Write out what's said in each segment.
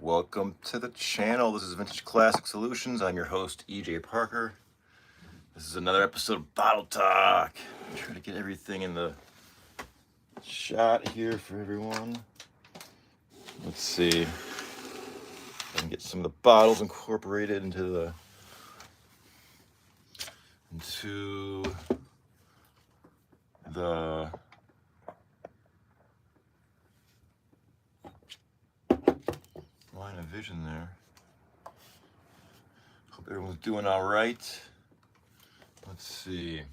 Welcome to the channel. This is Vintage Classic Solutions. I'm your host, EJ Parker. This is another episode of Bottle Talk. I'm trying to get everything in the shot here for everyone. Let's see if I can get some of the bottles incorporated into the line of vision there. Hope everyone's doing all right. Let's see.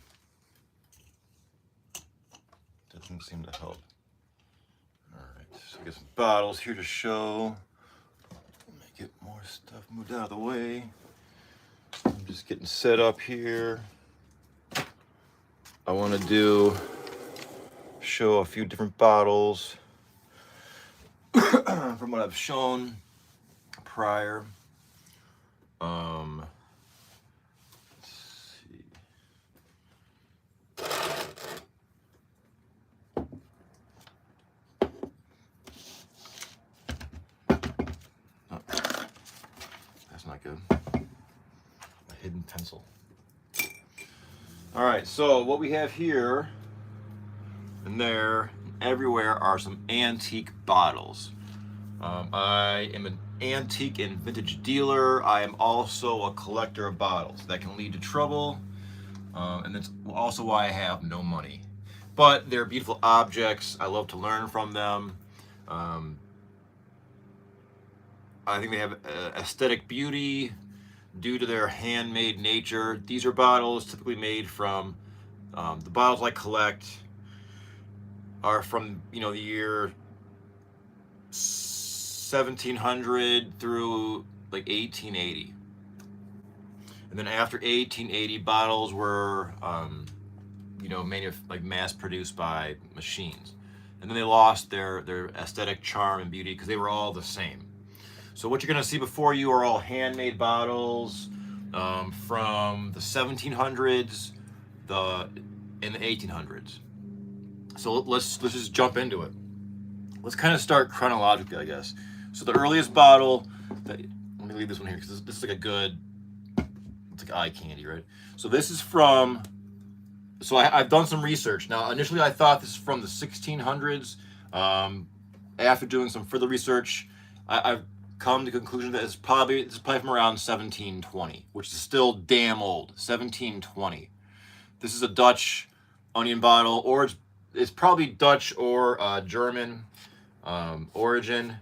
Doesn't seem to help. All right, so get some bottles here to show. Let me get more stuff moved out of the way. I'm just getting set up here. I want to show a few different bottles from what I've shown prior. Let's see. Oh, that's not good. A hidden pencil. All right, so what we have here and there and everywhere are some antique bottles. I am an antique and vintage dealer. I am also a collector of bottles. That can lead to trouble, and that's also why I have no money. But they're beautiful objects. I love to learn from them. I think they have aesthetic beauty due to their handmade nature. These are bottles typically made from, the bottles I collect are from, the year 1700 through like 1880. And then after 1880, bottles were, mass produced by machines. And then they lost their aesthetic charm and beauty because they were all the same. So what you're going to see before you are all handmade bottles from the 1700s and the 1800s. So let's just jump into it. Let's kind of start chronologically, I guess. So the earliest bottle, let me leave this one here because this is like it's like eye candy, right? So this is from, I've done some research. Now, initially I thought this is from the 1600s. After doing some further research, I've come to the conclusion that it's probably from around 1720, which is still damn old. 1720. This is a Dutch onion bottle, or it's probably Dutch or German origin.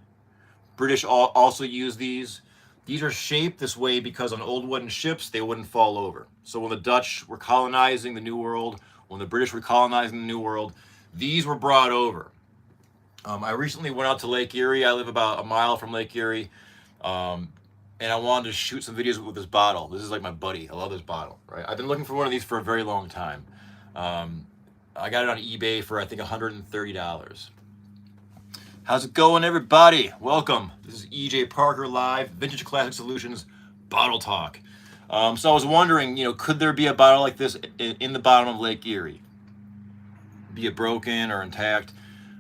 British also use these. These are shaped this way because on old wooden ships, they wouldn't fall over. So when the Dutch were colonizing the New World, when the British were colonizing the New World, these were brought over. I recently went out to Lake Erie. I live about a mile from Lake Erie. And I wanted to shoot some videos with this bottle. This is like my buddy. I love this bottle, right? I've been looking for one of these for a very long time. I got it on eBay for, I think, $130. How's it going, everybody? Welcome. This is EJ Parker Live, Vintage Classic Solutions, Bottle Talk. So I was wondering, could there be a bottle like this in the bottom of Lake Erie? Be it broken or intact?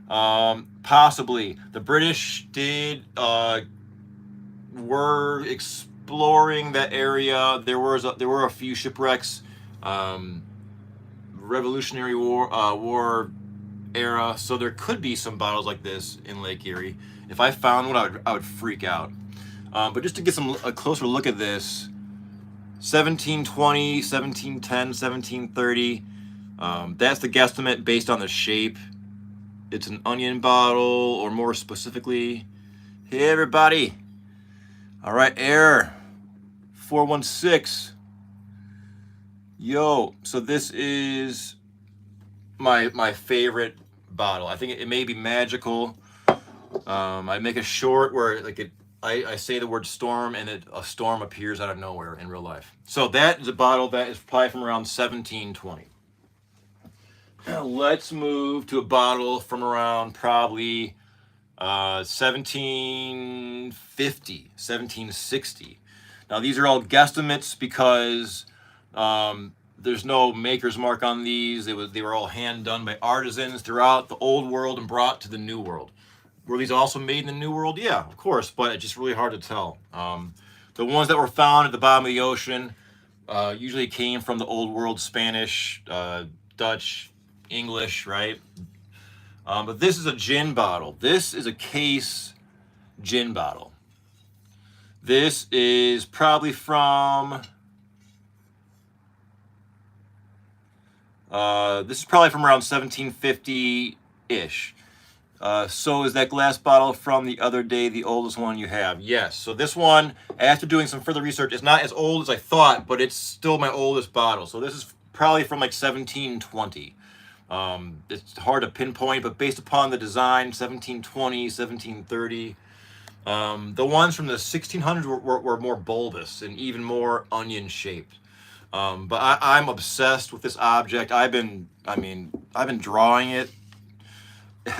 Possibly. The British were exploring that area. There were a few shipwrecks. Revolutionary War era, so there could be some bottles like this in Lake Erie. If I found one, I would freak out. But just to get a closer look at this, 1720, 1710, 1730, that's the guesstimate based on the shape. It's an onion bottle, or more specifically, hey everybody. All right, Air 416. Yo, so this is my favorite bottle. I think it may be magical. I make a short where I say the word storm and a storm appears out of nowhere in real life. So that is a bottle that is probably from around 1720. Now let's move to a bottle from around probably 1750, 1760. Now these are all guesstimates because there's no maker's mark on these. They were all hand done by artisans throughout the old world and brought to the new world. Were these also made in the New World? Yeah, of course, but it's just really hard to tell. The ones that were found at the bottom of the ocean usually came from the Old World, Spanish, Dutch, English, right? But this is a gin bottle. This is a case gin bottle. This is probably from around 1750-ish. So is that glass bottle from the other day the oldest one you have? Yes. So this one, after doing some further research, is not as old as I thought, but it's still my oldest bottle. So this is probably from like 1720. It's hard to pinpoint, but based upon the design, 1720, 1730. The ones from the 1600s were more bulbous and even more onion shaped. But I'm obsessed with this object. I've been drawing it.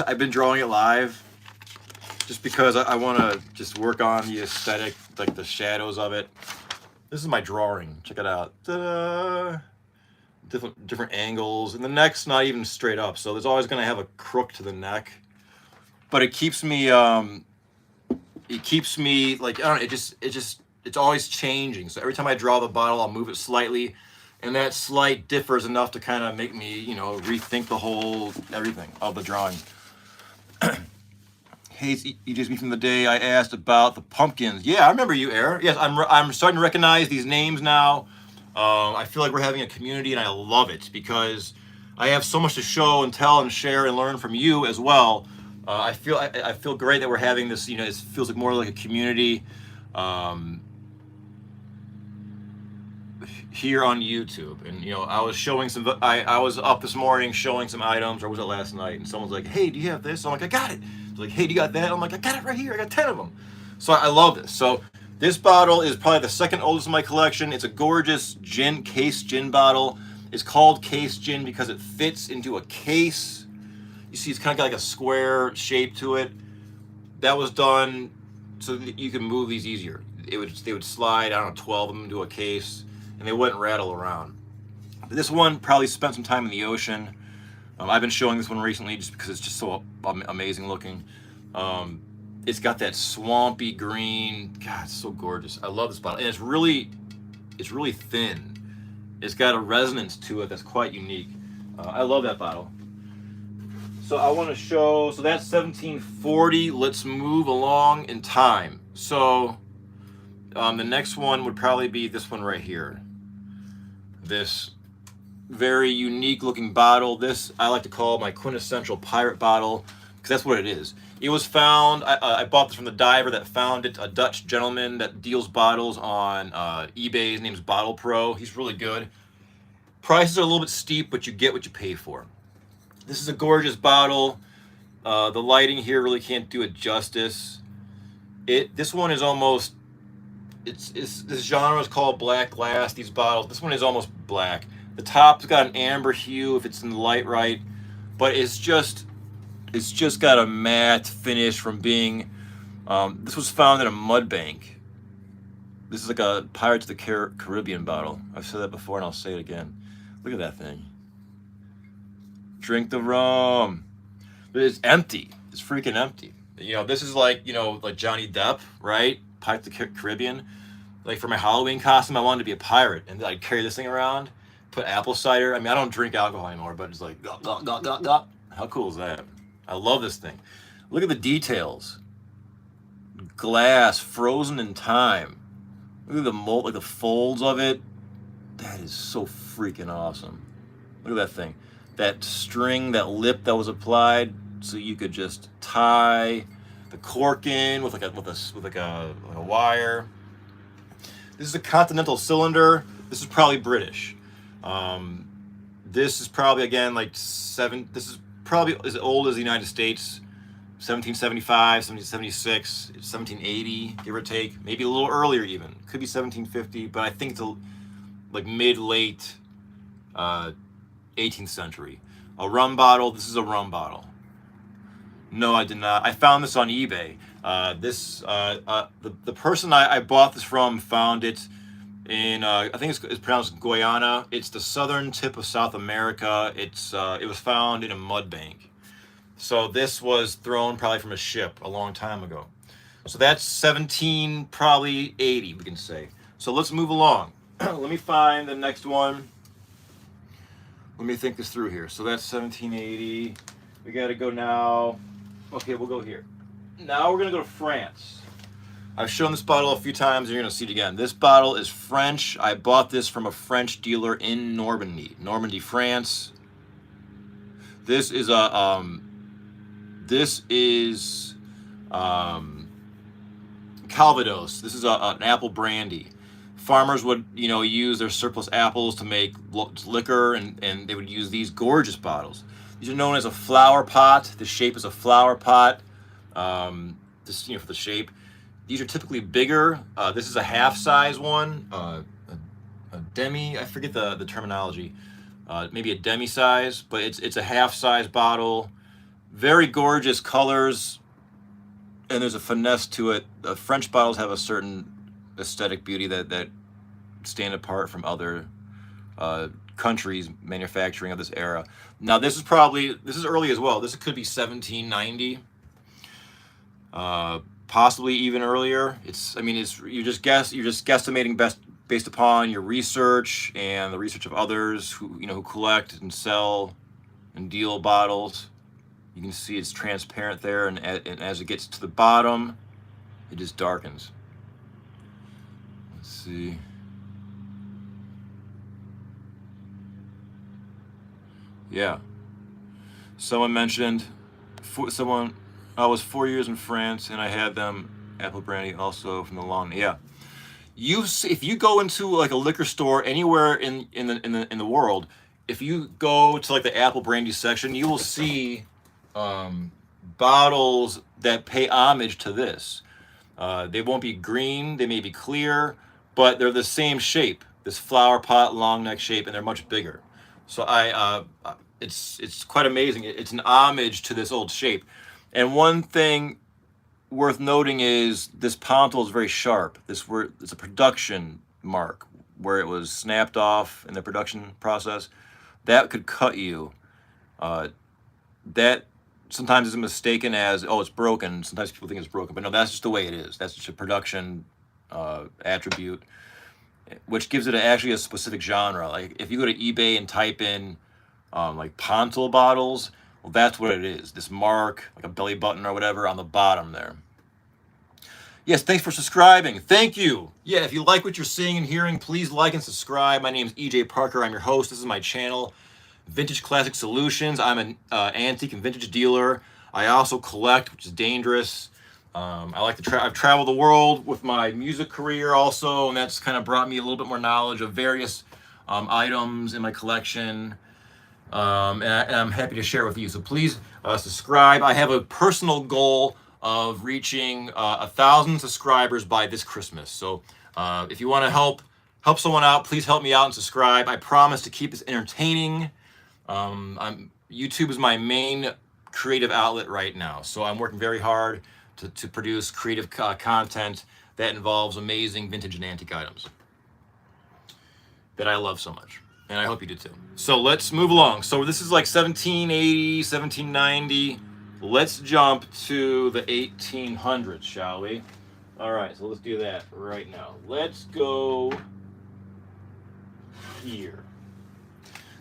I've been drawing it live just because I want to just work on the aesthetic, like the shadows of it. This is my drawing. Check it out. Ta-da! Different angles, and the neck's not even straight up, so there's always going to have a crook to the neck. But it keeps me like, I don't know, it's always changing. So every time I draw the bottle, I'll move it slightly, and that slight differs enough to kind of make me, rethink the whole everything of the drawing. Hey, it's EJ's from the day I asked about the pumpkins. Yeah, I remember you, Air. Yes, I'm starting to recognize these names now. I feel like we're having a community, and I love it because I have so much to show and tell and share and learn from you as well. I feel great that we're having this. It feels like more like a community here on YouTube. And I was showing some. I was up this morning showing some items, or was it last night? And someone's like, "Hey, do you have this?" I'm like, "I got it." It's like, "Hey, do you got that?" I'm like, "I got it right here. I got 10 of them." So I love this. So this bottle is probably the second oldest in my collection. It's a gorgeous case gin bottle. It's called case gin because it fits into a case. You see, it's kind of got like a square shape to it. That was done so that you can move these easier. They would slide, 12 of them into a case, and they wouldn't rattle around. But this one probably spent some time in the ocean. I've been showing this one recently just because it's just so amazing looking. It's got that swampy green. God, it's so gorgeous. I love this bottle, and it's really thin. It's got a resonance to it that's quite unique. I love that bottle. So I want to show. So that's 1740. Let's move along in time. So the next one would probably be this one right here. This very unique looking bottle. This I like to call my quintessential pirate bottle because that's what it is. It was found, I bought this from the diver that found it, a Dutch gentleman that deals bottles on eBay. His name's Bottle Pro. He's really good. Prices are a little bit steep, but you get what you pay for. This is a gorgeous bottle. The lighting here really can't do it justice. This one is almost, this genre is called black glass, these bottles. This one is almost black. The top's got an amber hue if it's in the light right, but it's just got a matte finish from being, this was found in a mud bank. This is like a Pirates of the Caribbean bottle. I've said that before and I'll say it again. Look at that thing. Drink the rum. But it's empty. It's freaking empty. This is like Johnny Depp, right? Pirates of the Caribbean. Like for my Halloween costume, I wanted to be a pirate. And I'd carry this thing around, put apple cider. I don't drink alcohol anymore, but it's like, gulp, gulp, gulp, gulp, gulp. How cool is that? I love this thing. Look at the details. Glass, frozen in time. Look at the mold, like the folds of it. That is so freaking awesome. Look at that thing. That string, that lip that was applied, so you could just tie the cork in with a wire. This is a continental cylinder. This is probably British. This is probably again this is probably as old as the United States. 1775, 1776, 1780, give or take. Maybe a little earlier even. Could be 1750, but I think it's mid-late 18th century. A rum bottle. This is a rum bottle. No, I did not. I found this on eBay. The person I bought this from found it in I think it's pronounced Guyana. It's the southern tip of South America. It was found in a mud bank. So this was thrown probably from a ship a long time ago. So that's 17, probably 80, we can say. So let's move along. Let me find the next one. Let me think this through here. So that's 1780. We got to go now. Okay, we'll go here. Now we're going to go to France. I've shown this bottle a few times, and you're going to see it again. This bottle is French. I bought this from a French dealer in Normandy, France. This is a Calvados. This is an apple brandy. Farmers would, use their surplus apples to make liquor, and they would use these gorgeous bottles. These are known as a flower pot. The shape is a flower pot. For the shape. These are typically bigger. This is a half-size one, a demi. I forget the terminology. Maybe a demi-size, but it's a half-size bottle. Very gorgeous colors, and there's a finesse to it. French bottles have a certain aesthetic beauty that stand apart from other countries manufacturing of this era. Now this is early as well. This could be 1790, possibly even earlier. You're just guesstimating based upon your research and the research of others who collect and sell and deal bottles. You can see it's transparent there, and as it gets to the bottom, it just darkens. Let's see. Yeah. Someone mentioned, I was 4 years in France, and I had them apple brandy also from the lawn. Yeah. If you go into like a liquor store anywhere in the world, if you go to like the apple brandy section, you will see bottles that pay homage to this. They won't be green, they may be clear, but they're the same shape, this flower pot long neck shape, and they're much bigger. So it's quite amazing. It's an homage to this old shape. And one thing worth noting is this pontil is very sharp. It's a production mark where it was snapped off in the production process. That could cut you. That sometimes is mistaken as, oh, it's broken. Sometimes people think it's broken, but no, that's just the way it is. That's just a production attribute, which gives it actually a specific genre. Like if you go to eBay and type in like pontil bottles, well, that's what it is. This mark, like a belly button or whatever, on the bottom there. Yes, thanks for subscribing. Thank you. Yeah, if you like what you're seeing and hearing, please like and subscribe. My name is EJ Parker. I'm your host. This is my channel, Vintage Classic Solutions. I'm an antique and vintage dealer. I also collect, which is dangerous. I like to I've traveled the world with my music career also, and that's kind of brought me a little bit more knowledge of various items in my collection. And I'm happy to share with you. So please subscribe. I have a personal goal of reaching 1,000 subscribers by this Christmas. So if you want to help someone out, please help me out and subscribe. I promise to keep this entertaining. YouTube is my main creative outlet right now, so I'm working very hard to produce creative content that involves amazing vintage and antique items that I love so much. And I hope you do too. So let's move along. So this is like 1780, 1790. Let's jump to the 1800s, shall we? All right, so let's do that right now. Let's go here.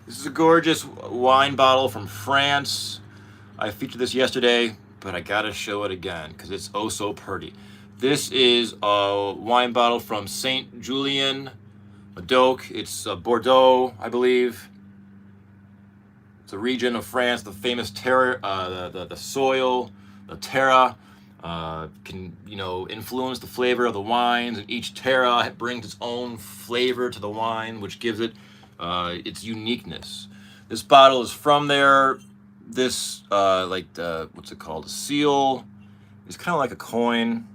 This is a gorgeous wine bottle from France. I featured this yesterday, but I gotta show it again because it's oh so pretty. This is a wine bottle from Saint Julien, Medoc. It's Bordeaux, I believe. It's a region of France. The famous terroir, the soil, the terra, can influence the flavor of the wines, and each terra brings its own flavor to the wine, which gives it its uniqueness. This bottle is from there. This what's it called? A seal. It's kind of like a coin.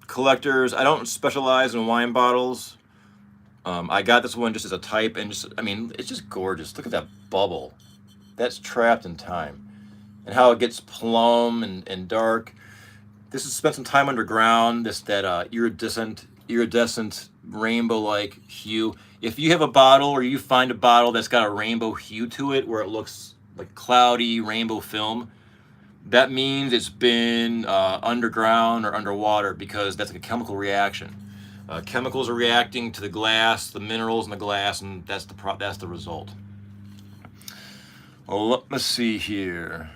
Collectors, I don't specialize in wine bottles. I got this one just as a type, and it's just gorgeous. Look at that bubble. That's trapped in time. And how it gets plum and dark. This has spent some time underground, that iridescent rainbow-like hue. If you have a bottle or you find a bottle that's got a rainbow hue to it, where it looks like cloudy rainbow film, that means it's been underground or underwater, because that's like a chemical reaction. Chemicals are reacting to the glass, the minerals in the glass, and that's the result. Well, let me see here.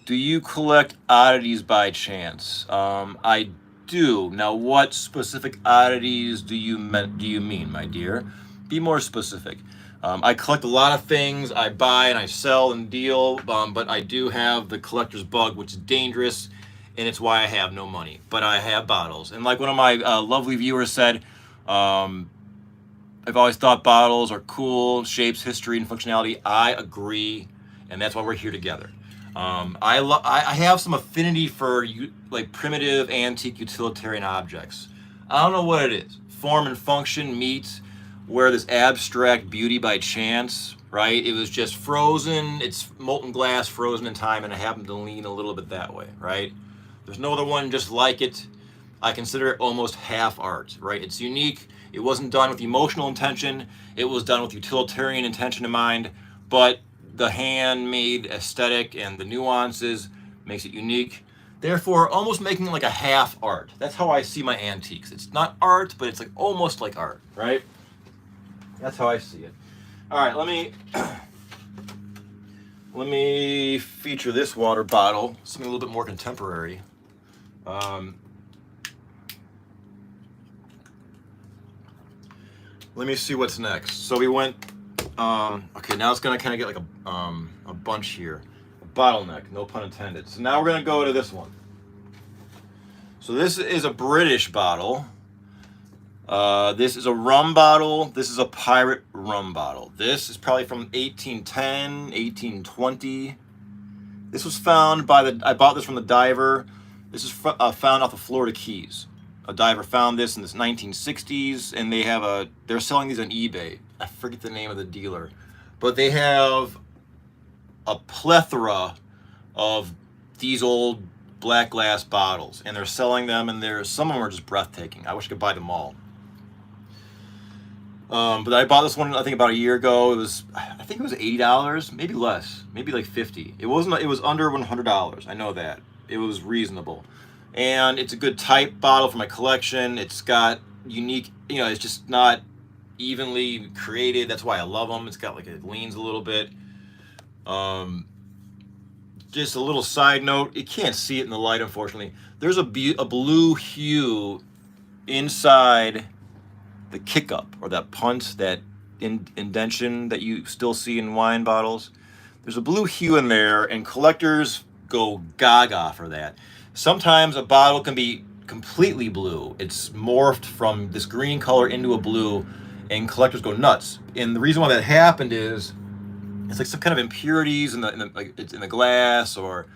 Do you collect oddities by chance? I do. Now, what specific oddities do you mean, my dear? Be more specific. I collect a lot of things. I buy and I sell and deal, but I do have the collector's bug, which is dangerous, and it's why I have no money. But I have bottles. And like one of my lovely viewers said, I've always thought bottles are cool, shapes, history, and functionality. I agree, and that's why we're here together. I have some affinity for like primitive, antique, utilitarian objects. I don't know what it is. Form and function meet where this abstract beauty by chance, right? It was just frozen. It's molten glass frozen in time, and I happen to lean a little bit that way, right? There's no other one just like it. I consider it almost half art, right? It's unique. It wasn't done with emotional intention. It was done with utilitarian intention in mind, but the handmade aesthetic and the nuances makes it unique. Therefore, almost making it like a half art. That's how I see my antiques. It's not art, but it's like almost like art, right? That's how I see it. All right, let me feature this water bottle, something a little bit more contemporary. Let me see what's next. So we went. Okay, now it's gonna kind of get like a bunch here, a bottleneck, no pun intended. So now we're gonna go to this one. So this is a British bottle. This is a rum bottle. This is a pirate rum bottle. This is probably from 1810, 1820. This was found I bought this from the diver. This is found off the Florida Keys. A diver found this in the 1960s, and they're selling these on eBay. I forget the name of the dealer, but they have a plethora of these old black glass bottles, and they're selling them, and some of them are just breathtaking. I wish I could buy them all. But I bought this one, I think about a year ago. I think it was $80, maybe less, maybe like $50. It was under $100. I know that. It was reasonable. And it's a good type bottle for my collection. It's got unique, it's just not evenly created. That's why I love them. It's got it leans a little bit. Just a little side note, you can't see it in the light, unfortunately. There's a blue hue inside the kick up, or that punt, that indentation that you still see in wine bottles. There's a blue hue in there, and collectors go gaga for that. Sometimes a bottle can be completely blue. It's morphed from this green color into a blue, and collectors go nuts. And the reason why that happened is it's like some kind of impurities in the glass, or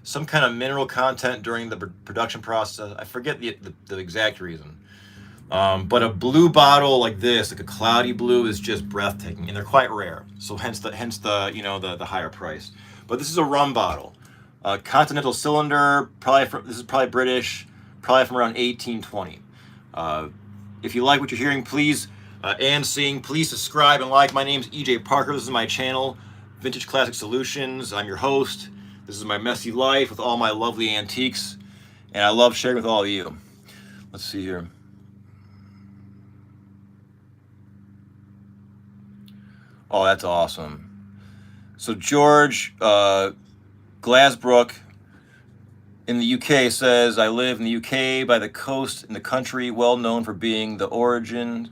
some kind of mineral content during the production process. I forget the exact reason. But a blue bottle like this, like a cloudy blue, is just breathtaking, and they're quite rare. So hence the higher price. But this is a rum bottle. Continental cylinder, this is probably British, probably from around 1820. If you like what you're hearing, please, and seeing, please subscribe and like. My name's EJ Parker. This is my channel, Vintage Classic Solutions. I'm your host. This is my messy life with all my lovely antiques, and I love sharing with all of you. Let's see here. Oh, that's awesome. So George Glasbrook in the UK says, I live in the UK by the coast in the country, well known for being the origin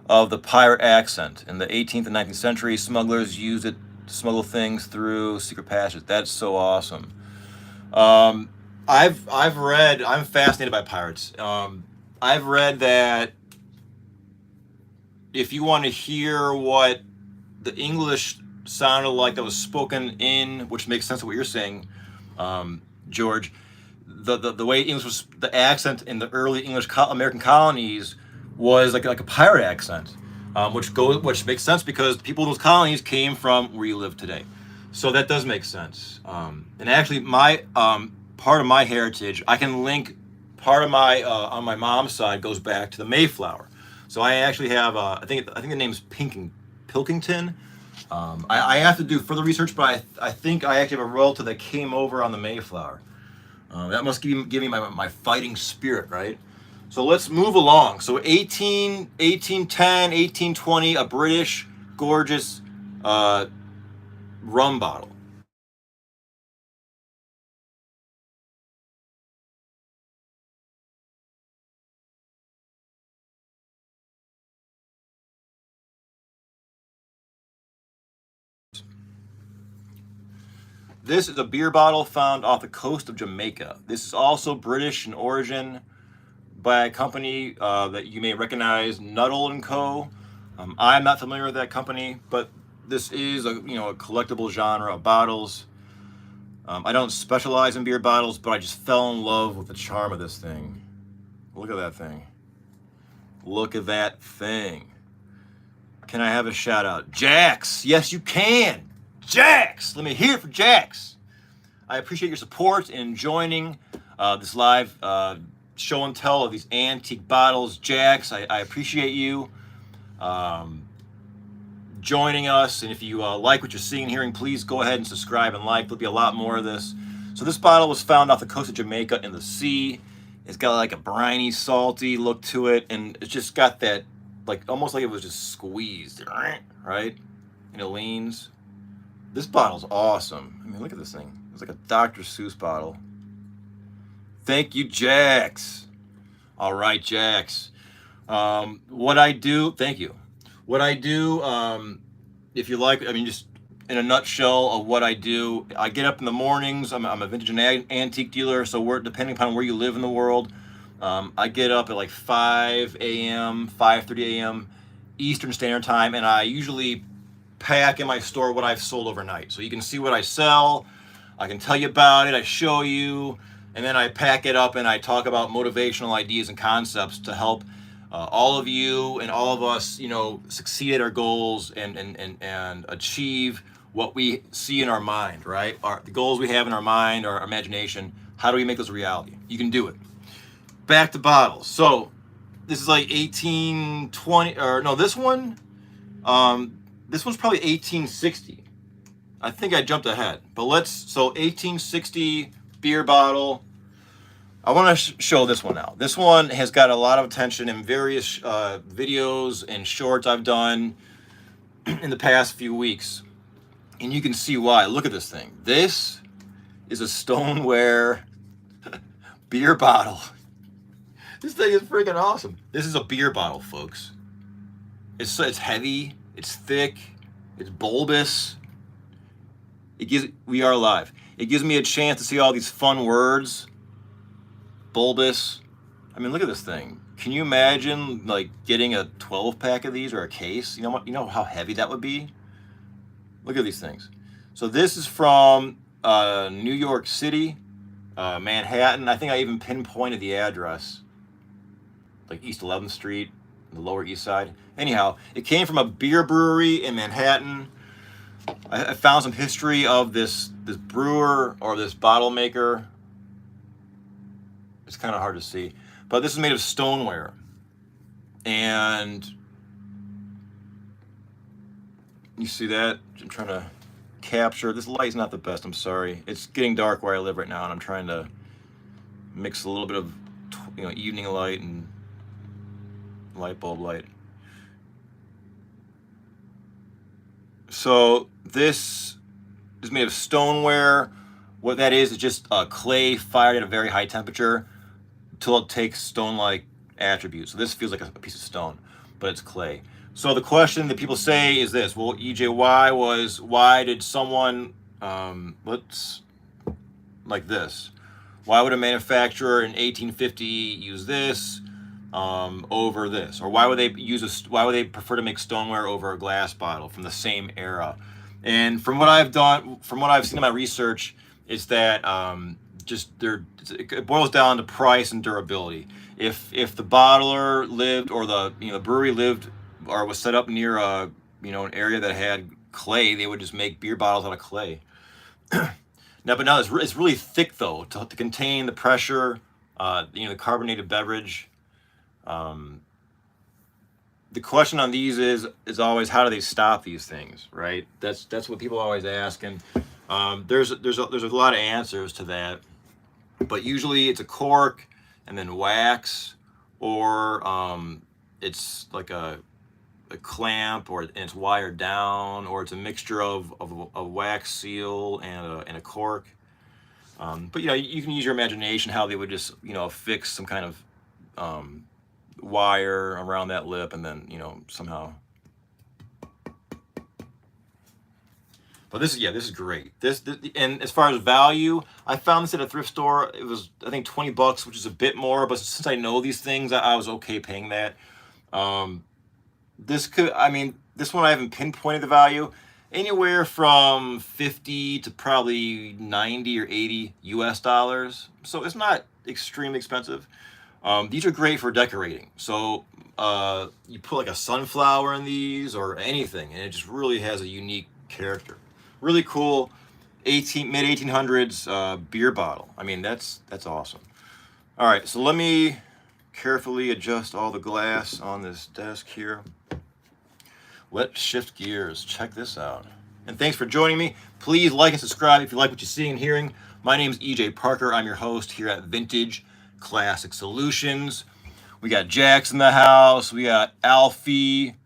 of the pirate accent. In the 18th and 19th century, smugglers used it to smuggle things through secret passages. That's so awesome. I'm fascinated by pirates. I've read that if you want to hear what the English sounded like that was spoken in, which makes sense of what you're saying, George, the way English was, the accent in the early English American colonies was like a pirate accent, which makes sense because people in those colonies came from where you live today. So that does make sense. And actually, my part of my heritage, I can link part of my on my mom's side goes back to the Mayflower. So I actually have I think the name's Pilkington. I have to do further research, but I think I actually have a relative that came over on the Mayflower. That must give me my fighting spirit, right? So let's move along. So 1810, 1820, a British gorgeous rum bottle. This is a beer bottle found off the coast of Jamaica. This is also British in origin, by a company that you may recognize, Nuttall & Co. I'm not familiar with that company, but this is a collectible genre of bottles. I don't specialize in beer bottles, but I just fell in love with the charm of this thing. Look at that thing. Look at that thing. Can I have a shout out? Jax! Yes, you can! Jax! Let me hear it for Jax! I appreciate your support in joining this live show and tell of these antique bottles. Jax, I appreciate you joining us. And if you like what you're seeing and hearing, please go ahead and subscribe and like. There'll be a lot more of this. So this bottle was found off the coast of Jamaica in the sea. It's got like a briny, salty look to it, and it's just got that, like, almost like it was just squeezed, right? And it leans. This bottle's awesome. I mean, look at this thing. It's like a Dr. Seuss bottle. Thank you, Jax. All right, Jax. What I do, thank you. What I do, if you like, I mean, just in a nutshell of what I do, I get up in the mornings. I'm a vintage and antique dealer, so we're depending upon where you live in the world. I get up at like 5 a.m., 5:30 a.m. Eastern Standard Time, and I usually pack in my store what I've sold overnight. So you can see what I sell. I can tell you about it. I show you, and then I pack it up and I talk about motivational ideas and concepts to help all of you and all of us, succeed at our goals and achieve what we see in our mind, right? The goals we have in our mind, our imagination. How do we make those a reality? You can do it. Back to bottles. So this is like 1820, or no, this one. This one's probably 1860. I think I jumped ahead, but so 1860 beer bottle. I want to show this one now. This one has got a lot of attention in various videos and shorts I've done in the past few weeks. And you can see why. Look at this thing. This is a stoneware beer bottle. This thing is freaking awesome. This is a beer bottle, folks. It's heavy. It's thick. It's bulbous. We are live. It gives me a chance to see all these fun words. Bulbous. I mean, look at this thing. Can you imagine like getting a 12-pack of these or a case? You know what? You know how heavy that would be? Look at these things. So this is from New York City, Manhattan. I think I even pinpointed the address, like East 11th Street, the Lower East Side. Anyhow, it came from a beer brewery in Manhattan. I found some history of this brewer or this bottle maker. It's kind of hard to see, but this is made of stoneware, and you see that? I'm trying to capture. This light's not the best. I'm sorry. It's getting dark where I live right now, and I'm trying to mix a little bit of evening light and light bulb light. So this is made of stoneware. What that is just clay fired at a very high temperature until it takes stone-like attributes. So this feels like a piece of stone, but it's clay. So the question that people say is this: well, EJ, why did someone like this? Why would a manufacturer in 1850 use this over this, or why would they prefer to make stoneware over a glass bottle from the same era? And from what I've seen in my research, it's that it boils down to price and durability. If the bottler lived or the brewery lived or was set up near an area that had clay, they would just make beer bottles out of clay. Now it's really thick though to contain the pressure, the carbonated beverage. the question on these is always, how do they stop these things, right? That's what people always ask, and there's a lot of answers to that, but usually it's a cork and then wax, or it's like a clamp, or and it's wired down, or it's a mixture of a wax seal and a cork. But you know, you can use your imagination how they would just, you know, fix some kind of wire around that lip, and then, you know, somehow. But this is great. This and as far as value, I found this at a thrift store. It was, I think, $20, which is a bit more, but since I know these things, I was okay paying that. This could, I mean, this one I haven't pinpointed the value. Anywhere from 50 to probably 90 or 80 US dollars. So it's not extremely expensive. These are great for decorating. So you put like a sunflower in these or anything, and it just really has a unique character. Really cool mid 1800s beer bottle. I mean, that's awesome. All right, so let me carefully adjust all the glass on this desk here. Let's shift gears. Check this out. And thanks for joining me. Please like and subscribe if you like what you're seeing and hearing. My name is EJ Parker. I'm your host here at Vintage Classic Solutions. We got Jax in the house. We got Alfie.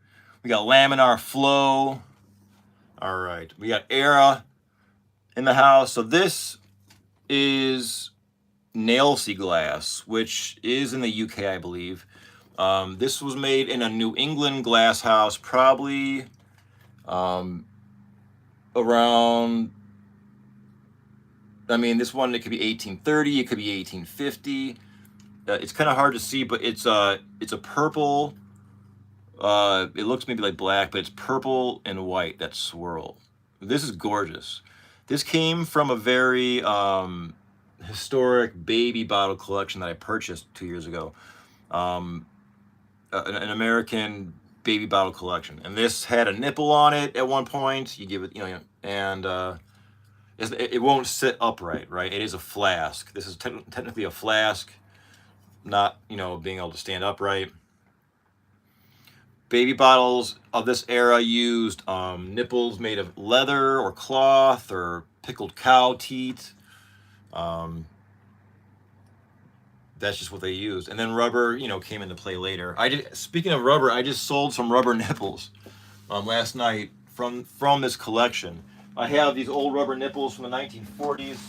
We got Laminar Flow. All right. We got Era in the house. So this is Nailsea glass, which is in the UK, I believe. This was made in a New England glass house, probably around, I mean, this one, it could be 1830, it could be 1850. It's kind of hard to see, but it's a purple, it looks maybe like black, but it's purple and white, that swirl. This is gorgeous. This came from a very historic baby bottle collection that I purchased 2 years ago. An American baby bottle collection, and this had a nipple on it at one point. You give it, you know, and it won't sit upright, right? It is a flask. This is technically a flask, not, you know, being able to stand upright. Baby bottles of this era used nipples made of leather or cloth or pickled cow teat. That's just what they used. And then rubber, you know, came into play later. Speaking of rubber, I just sold some rubber nipples last night from this collection. I have these old rubber nipples from the 1940s.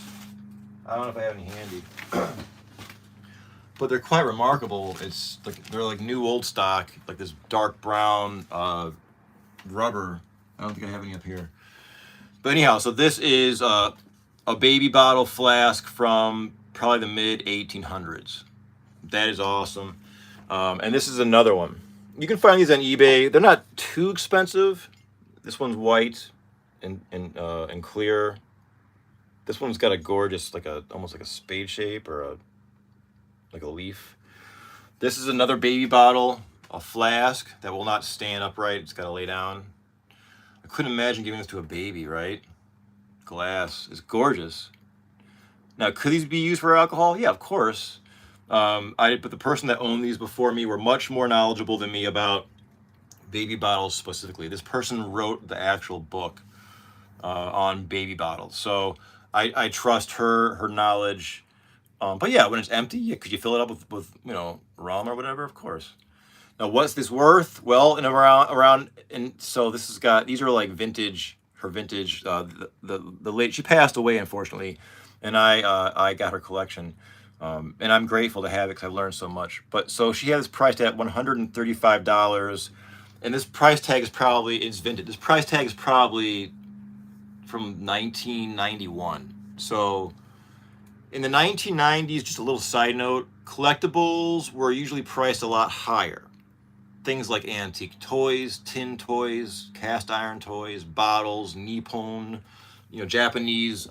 I don't know if I have any handy. But they're quite remarkable. It's like they're like new old stock, like this dark brown rubber. I don't think I have any up here. But anyhow, so this is a baby bottle flask from probably the mid 1800s. That is awesome. And this is another one. You can find these on eBay. They're not too expensive. This one's white and clear. This one's got a gorgeous, like almost like a spade shape or like a leaf. This is another baby bottle, a flask that will not stand upright. It's got to lay down. I couldn't imagine giving this to a baby, right? Glass is gorgeous. Now, could these be used for alcohol? Yeah, of course. But the person that owned these before me were much more knowledgeable than me about baby bottles specifically. This person wrote the actual book on baby bottles, so I trust her knowledge. But yeah, when it's empty, yeah, could you fill it up with you know, rum or whatever? Of course. Now, what's this worth? Well, in around and so this has got, these are like vintage. Her vintage. The late, she passed away, unfortunately, and I got her collection. And I'm grateful to have it because I've learned so much. But so she had this priced at $135, and this price tag is probably, it's vintage. This price tag is probably from 1991. So in the 1990s, just a little side note, collectibles were usually priced a lot higher. Things like antique toys, tin toys, cast iron toys, bottles, Nippon, you know, Japanese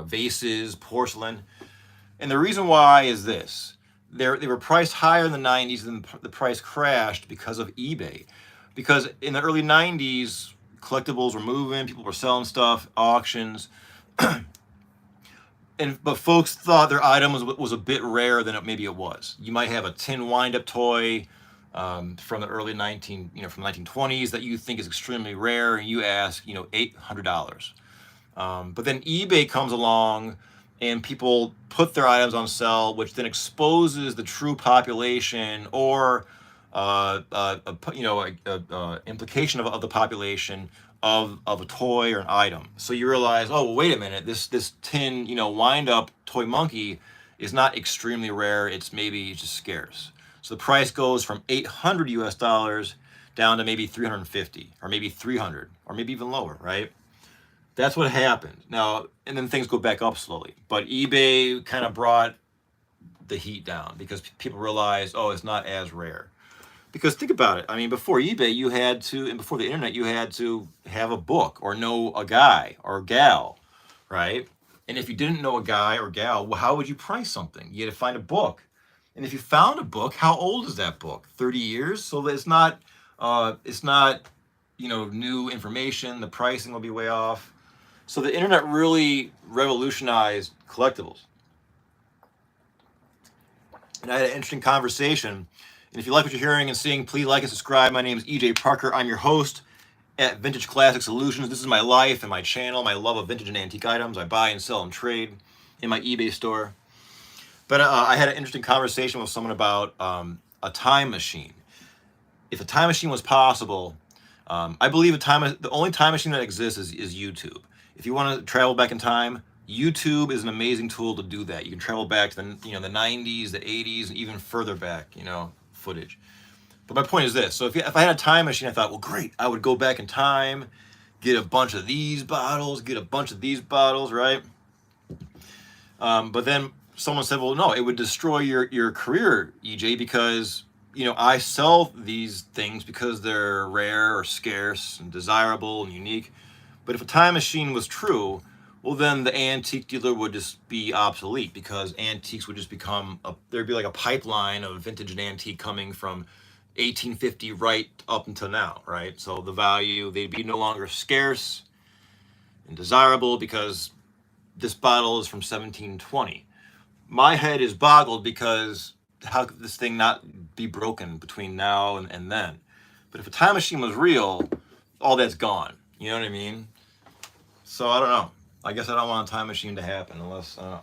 vases, porcelain. And the reason why is this. They were priced higher in the 90s, and the price crashed because of eBay. Because in the early 90s, collectibles were moving, people were selling stuff, auctions. But folks thought their item was a bit rarer than maybe it was. You might have a tin wind-up toy, from the early from the 1920s that you think is extremely rare, and you ask, $800. But then eBay comes along, and people put their items on sale, which then exposes the true population, or implication of the population of a toy or an item. So you realize, oh, well, wait a minute, this tin, wind up toy monkey is not extremely rare. It's just scarce. So the price goes from 800 US dollars down to maybe 350, or maybe 300, or maybe even lower, right? That's what happened. Now, and then things go back up slowly. But eBay kind of brought the heat down because people realized, oh, it's not as rare. Because think about it. I mean, before eBay, and before the internet, you had to have a book or know a guy or a gal, right? And if you didn't know a guy or gal, well, how would you price something? You had to find a book. And if you found a book, how old is that book? 30 years? So it's not, new information. The pricing will be way off. So the internet really revolutionized collectibles. And I had an interesting conversation. And if you like what you're hearing and seeing, please like and subscribe. My name is EJ Parker. I'm your host at Vintage Classic Solutions. This is my life and my channel, my love of vintage and antique items. I buy and sell and trade in my eBay store. But I had an interesting conversation with someone about a time machine. If a time machine was possible, I believe the only time machine that exists is YouTube. If you want to travel back in time, YouTube is an amazing tool to do that. You can travel back to the 90s, the 80s, and even further back, footage. But my point is this. So if I had a time machine, I thought, well, great. I would go back in time, get a bunch of these bottles, get a bunch of these bottles, right? But then someone said, well, no, it would destroy your career, EJ, because, I sell these things because they're rare or scarce and desirable and unique. But if a time machine was true, well, then the antique dealer would just be obsolete because antiques would just there'd be like a pipeline of vintage and antique coming from 1850 right up until now, right? So the value, they'd be no longer scarce and desirable because this bottle is from 1720. My head is boggled because how could this thing not be broken between now and then? But if a time machine was real, all that's gone. You know what I mean? So I don't know. I guess I don't want a time machine to happen unless, I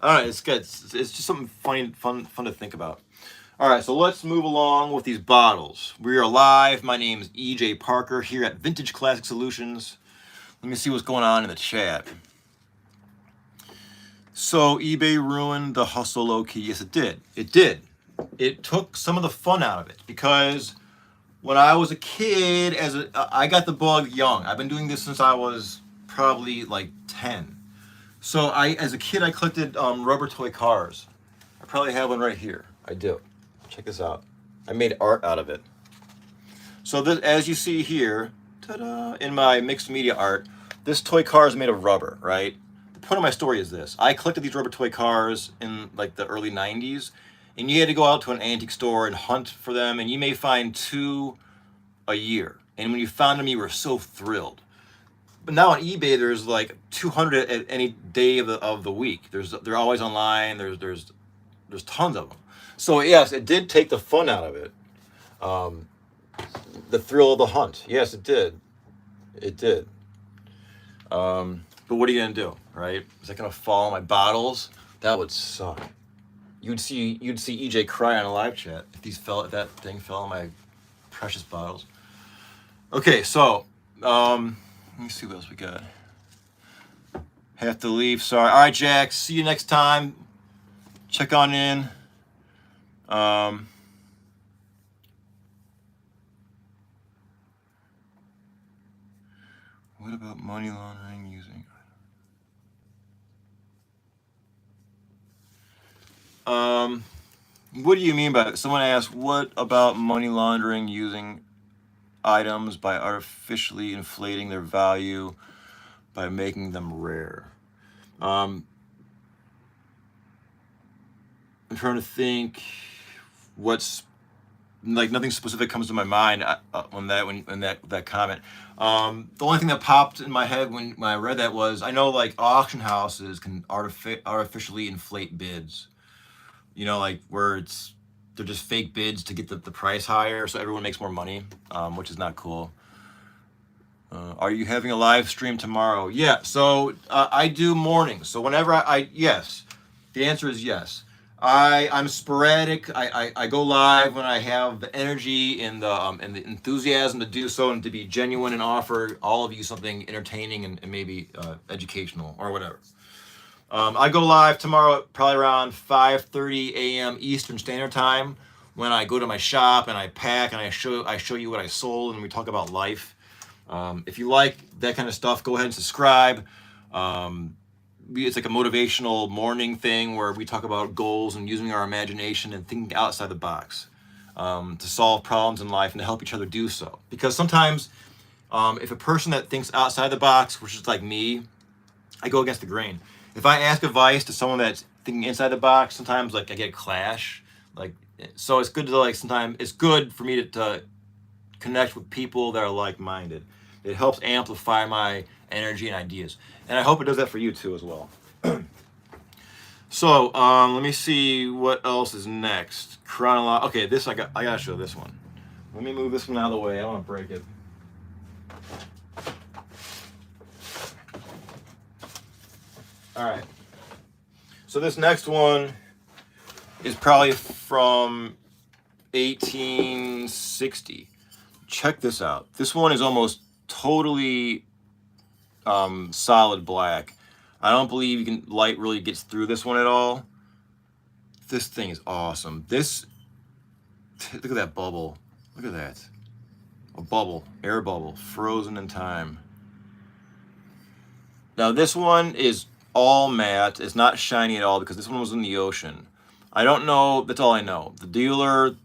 don't know, it's good. It's just something fun to think about. All right, so let's move along with these bottles. We are live. My name is EJ Parker here at Vintage Classic Solutions. Let me see what's going on in the chat. So eBay ruined the hustle low-key. Yes, it did. It did. It took some of the fun out of it because when I was a kid, I got the bug young. I've been doing this since I was probably like 10. So as a kid, I collected rubber toy cars. I probably have one right here. I do. Check this out. I made art out of it. So this, as you see here, ta-da, in my mixed media art, this toy car is made of rubber, right? The point of my story is this. I collected these rubber toy cars in like the early 90s, and you had to go out to an antique store and hunt for them, and you may find 2 a year. And when you found them, you were so thrilled. But now on eBay, there's like 200 at any day of the week. They're always online. There's tons of them. So yes, it did take the fun out of it. The thrill of the hunt. Yes, it did. It did. But what are you gonna do, right? Is that gonna fall on my bottles? That would suck. You'd see EJ cry on a live chat if that thing fell on my precious bottles. Okay, so let me see what else we got. Have to leave. Sorry. All right, Jack. See you next time. Check on in. What about money laundering using? What do you mean by it? Someone asked, what about money laundering using items by artificially inflating their value by making them rare? I'm trying to think what's like, nothing specific comes to my mind on that comment. The only thing that popped in my head when I read that was, I know like auction houses can artificially inflate bids, like where it's they're just fake bids to get the price higher, so everyone makes more money, which is not cool. Are you having a live stream tomorrow? Yeah, so I do mornings. So whenever yes, the answer is yes. I'm sporadic. I go live when I have the energy and the enthusiasm to do so and to be genuine and offer all of you something entertaining and maybe educational or whatever. I go live tomorrow probably around 5:30 a.m. Eastern Standard Time when I go to my shop and I pack and I show you what I sold and we talk about life. If you like that kind of stuff, go ahead and subscribe. It's like a motivational morning thing where we talk about goals and using our imagination and thinking outside the box to solve problems in life and to help each other do so. Because sometimes if a person that thinks outside the box, which is like me, I go against the grain. If I ask advice to someone that's thinking inside the box, sometimes like I get a clash. So it's good to sometimes it's good for me to connect with people that are like-minded. It helps amplify my energy and ideas. And I hope it does that for you too as well. So let me see what else is next. Okay, I gotta show this one. Let me move this one out of the way. I don't want to break it. All right. So this next one is probably from 1860. Check this out. This one is almost totally solid black. I don't believe light really gets through this one at all. This thing is awesome. Look at that bubble. Look at that. A bubble, air bubble, frozen in time. Now this one is all matte. It's not shiny at all because this one was in the ocean. I don't know. That's all I know. The dealer,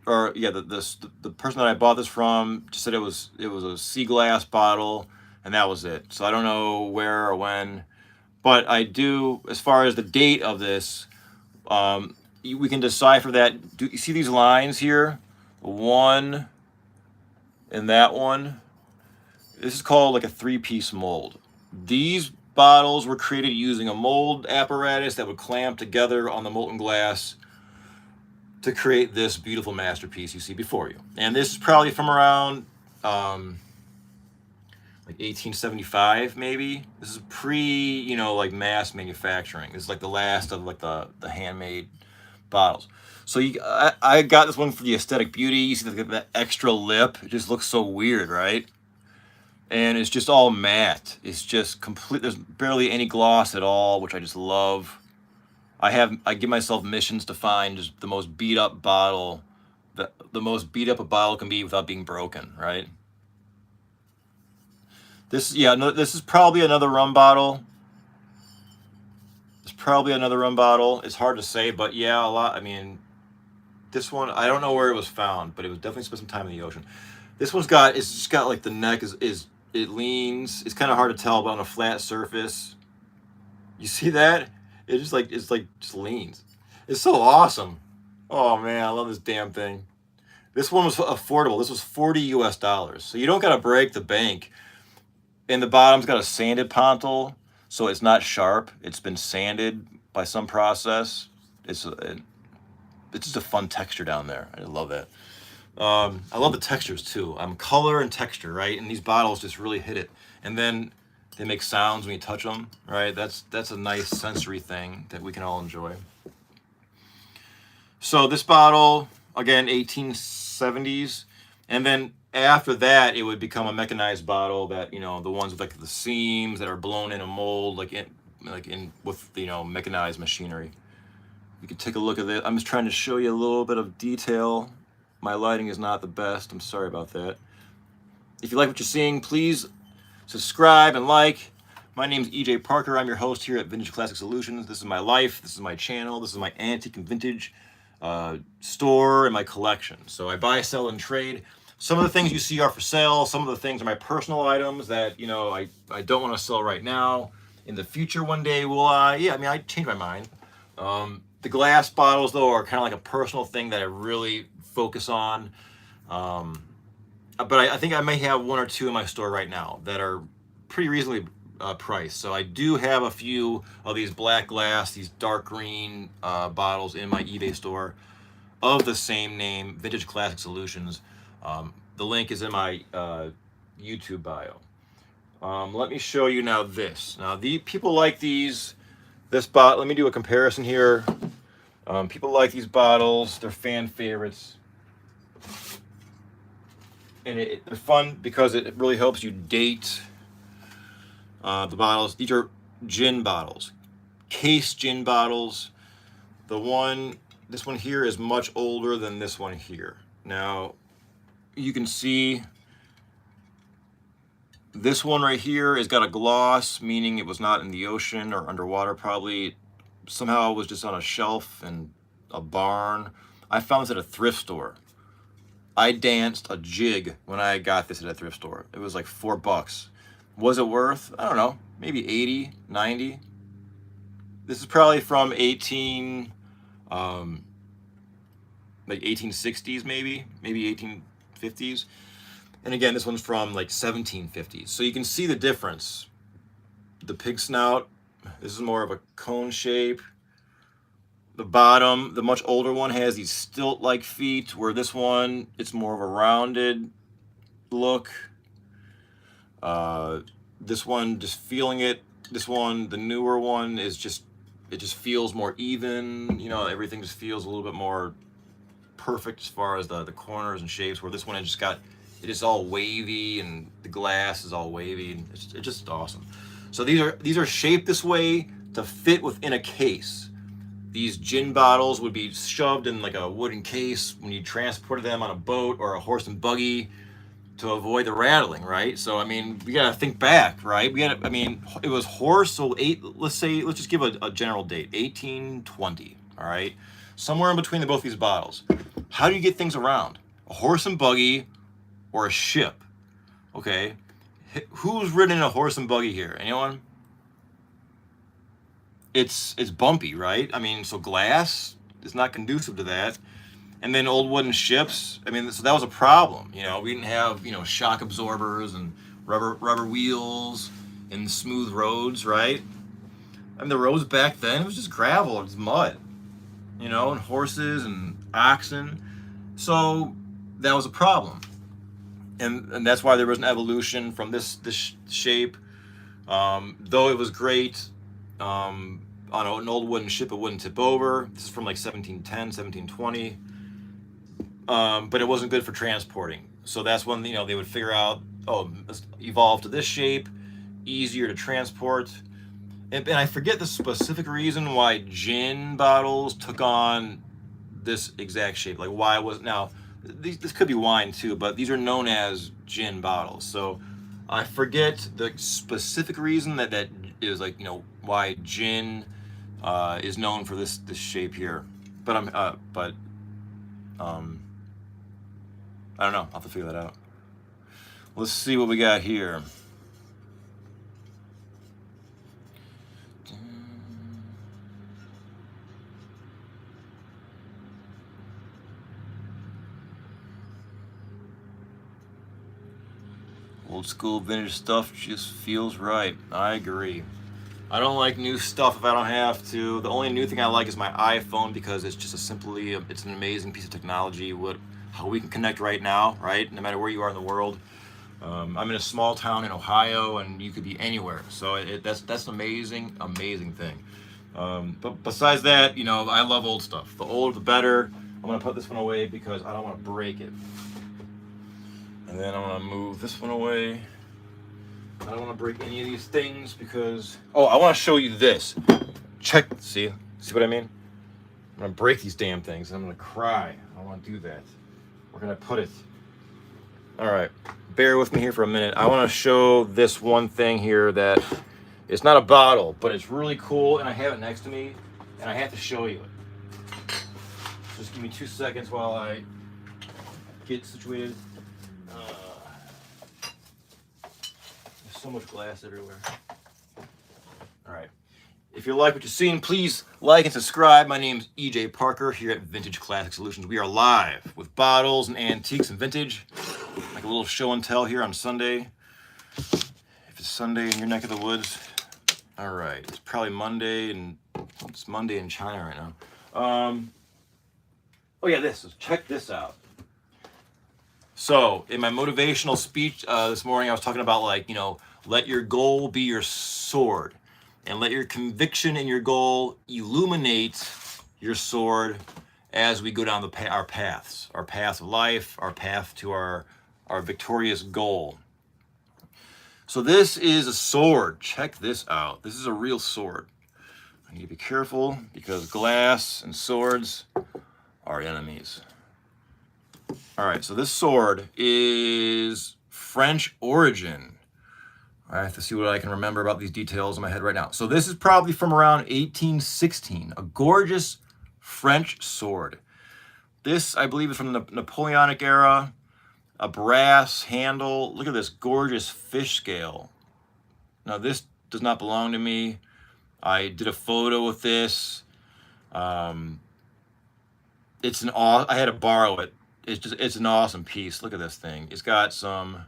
or yeah, the person that I bought this from just said it was a sea glass bottle, and that was it. So I don't know where or when, but I do. As far as the date of this, we can decipher that. Do you see these lines here? One and that one. This is called like a 3-piece mold. These bottles were created using a mold apparatus that would clamp together on the molten glass to create this beautiful masterpiece you see before you. And this is probably from around like 1875 maybe. This is pre, like mass manufacturing. This is like the last of like the handmade bottles. So I got this one for the aesthetic beauty. You see that extra lip. It just looks so weird, right? And it's just all matte. It's just complete. There's barely any gloss at all, which I just love. I give myself missions to find just the most beat up bottle, the most beat up a bottle can be without being broken, right? This is probably another rum bottle. It's probably another rum bottle. It's hard to say, but yeah, a lot. I mean, this one, I don't know where it was found, but it was definitely spent some time in the ocean. This one's it's just got like the neck it leans. It's kind of hard to tell, but on a flat surface, you see that? It's just leans. It's so awesome. Oh man, I love this damn thing. This one was affordable. This was $40 US. So you don't gotta break the bank. And the bottom's got a sanded pontil, so it's not sharp. It's been sanded by some process. It's just a fun texture down there. I love that. I love the textures too. Color and texture, right? And these bottles just really hit it. And then they make sounds when you touch them, right? That's a nice sensory thing that we can all enjoy. So this bottle, again, 1870s. And then after that, it would become a mechanized bottle that, the ones with like the seams that are blown in a mold, with mechanized machinery. You can take a look at it. I'm just trying to show you a little bit of detail. My lighting is not the best. I'm sorry about that. If you like what you're seeing, please subscribe and like. My name is EJ Parker. I'm your host here at Vintage Classic Solutions. This is my life. This is my channel. This is my antique and vintage store and my collection. So I buy, sell, and trade. Some of the things you see are for sale. Some of the things are my personal items that, I don't want to sell right now. In the future, one day, will I? Yeah, I change my mind. The glass bottles, though, are kind of like a personal thing that I really focus on. But I think I may have one or two in my store right now that are pretty reasonably priced. So I do have a few of these black glass, these dark green bottles in my eBay store. of the same name, Vintage Classic Solutions. The link is in my YouTube bio. Let me show you now this. Now, the people like these. This bottle. Let me do a comparison here. People like these bottles. They're fan favorites. And they're fun because it really helps you date the bottles. These are gin bottles, case gin bottles. This one here is much older than this one here. Now, you can see this one right here has got a gloss, meaning it was not in the ocean or underwater probably. Somehow it was just on a shelf in a barn. I found this at a thrift store. I danced a jig when I got this at a thrift store. It was like $4. Was it worth? I don't know, maybe 80, 90. This is probably from like 1860s, maybe 1850s. And again, this one's from like 1750s. So you can see the difference. The pig snout, this is more of a cone shape. The bottom, the much older one, has these stilt-like feet, where this one, it's more of a rounded look. This one, just feeling it. This one, the newer one, is just, it just feels more even. You know, everything just feels a little bit more perfect as far as the corners and shapes, where this one, it is all wavy, and the glass is all wavy, and it's just awesome. So these are shaped this way to fit within a case. These gin bottles would be shoved in like a wooden case when you transported them on a boat or a horse and buggy to avoid the rattling, right? So, I mean, we gotta think back, right? I mean, it was horse, so let's just give a general date, 1820, all right? Somewhere in between both these bottles. How do you get things around? A horse and buggy or a ship, okay? Who's ridden in a horse and buggy here? Anyone? It's bumpy, right? I mean, so glass is not conducive to that. And then old wooden ships, I mean, so that was a problem. You know, we didn't have, you know, shock absorbers and rubber wheels and smooth roads, right? I mean, the roads back then, it was just gravel, it was mud, you know, and horses and oxen. So that was a problem. And that's why there was an evolution from this shape. Though it was great, on an old wooden ship, it wouldn't tip over. This is from like 1710, 1720. But it wasn't good for transporting. So that's when, you know, they would figure out, oh, let's evolve to this shape, easier to transport. And I forget the specific reason why gin bottles took on this exact shape. Like why was, now, this could be wine too, but these are known as gin bottles. So I forget the specific reason that is, like, you know, why gin is known for this shape here. But I don't know. I'll have to figure that out. Let's see what we got here. Old school vintage stuff just feels right. I agree. I don't like new stuff if I don't have to. The only new thing I like is my iPhone, because it's just it's an amazing piece of technology. How we can connect right now, right? No matter where you are in the world. I'm in a small town in Ohio, and you could be anywhere. So that's an amazing thing. But besides that, you know, I love old stuff. The older, the better. I'm gonna put this one away because I don't want to break it. And then I'm gonna move this one away. I don't want to break any of these things because, oh, I want to show you this. Check, see what I mean? I'm gonna break these damn things and I'm gonna cry. I don't want to do that. We're gonna put it. All right, bear with me here for a minute. I want to show this one thing here that it's not a bottle, but it's really cool, and I have it next to me, and I have to show you it. Just give me 2 seconds while I get situated. So much glass everywhere. All right. If you like what you're seeing, please like and subscribe. My name's EJ Parker here at Vintage Classic Solutions. We are live with bottles and antiques and vintage, like a little show and tell here on Sunday. If it's Sunday in your neck of the woods, all right. It's probably Monday, and it's Monday in China right now. Oh yeah, check this out. So in my motivational speech this morning, I was talking about, like, let your goal be your sword, and let your conviction in your goal illuminate your sword as we go down our paths, our path of life, our path to our victorious goal. So this is a sword. Check this out. This is a real sword. I need to be careful because glass and swords are enemies. All right, so this sword is French origin. I have to see what I can remember about these details in my head right now. So this is probably from around 1816, a gorgeous French sword. This, I believe, is from the Napoleonic era, a brass handle. Look at this gorgeous fish scale. Now this does not belong to me. I did a photo with this. I had to borrow it. It's an awesome piece. Look at this thing. It's got some,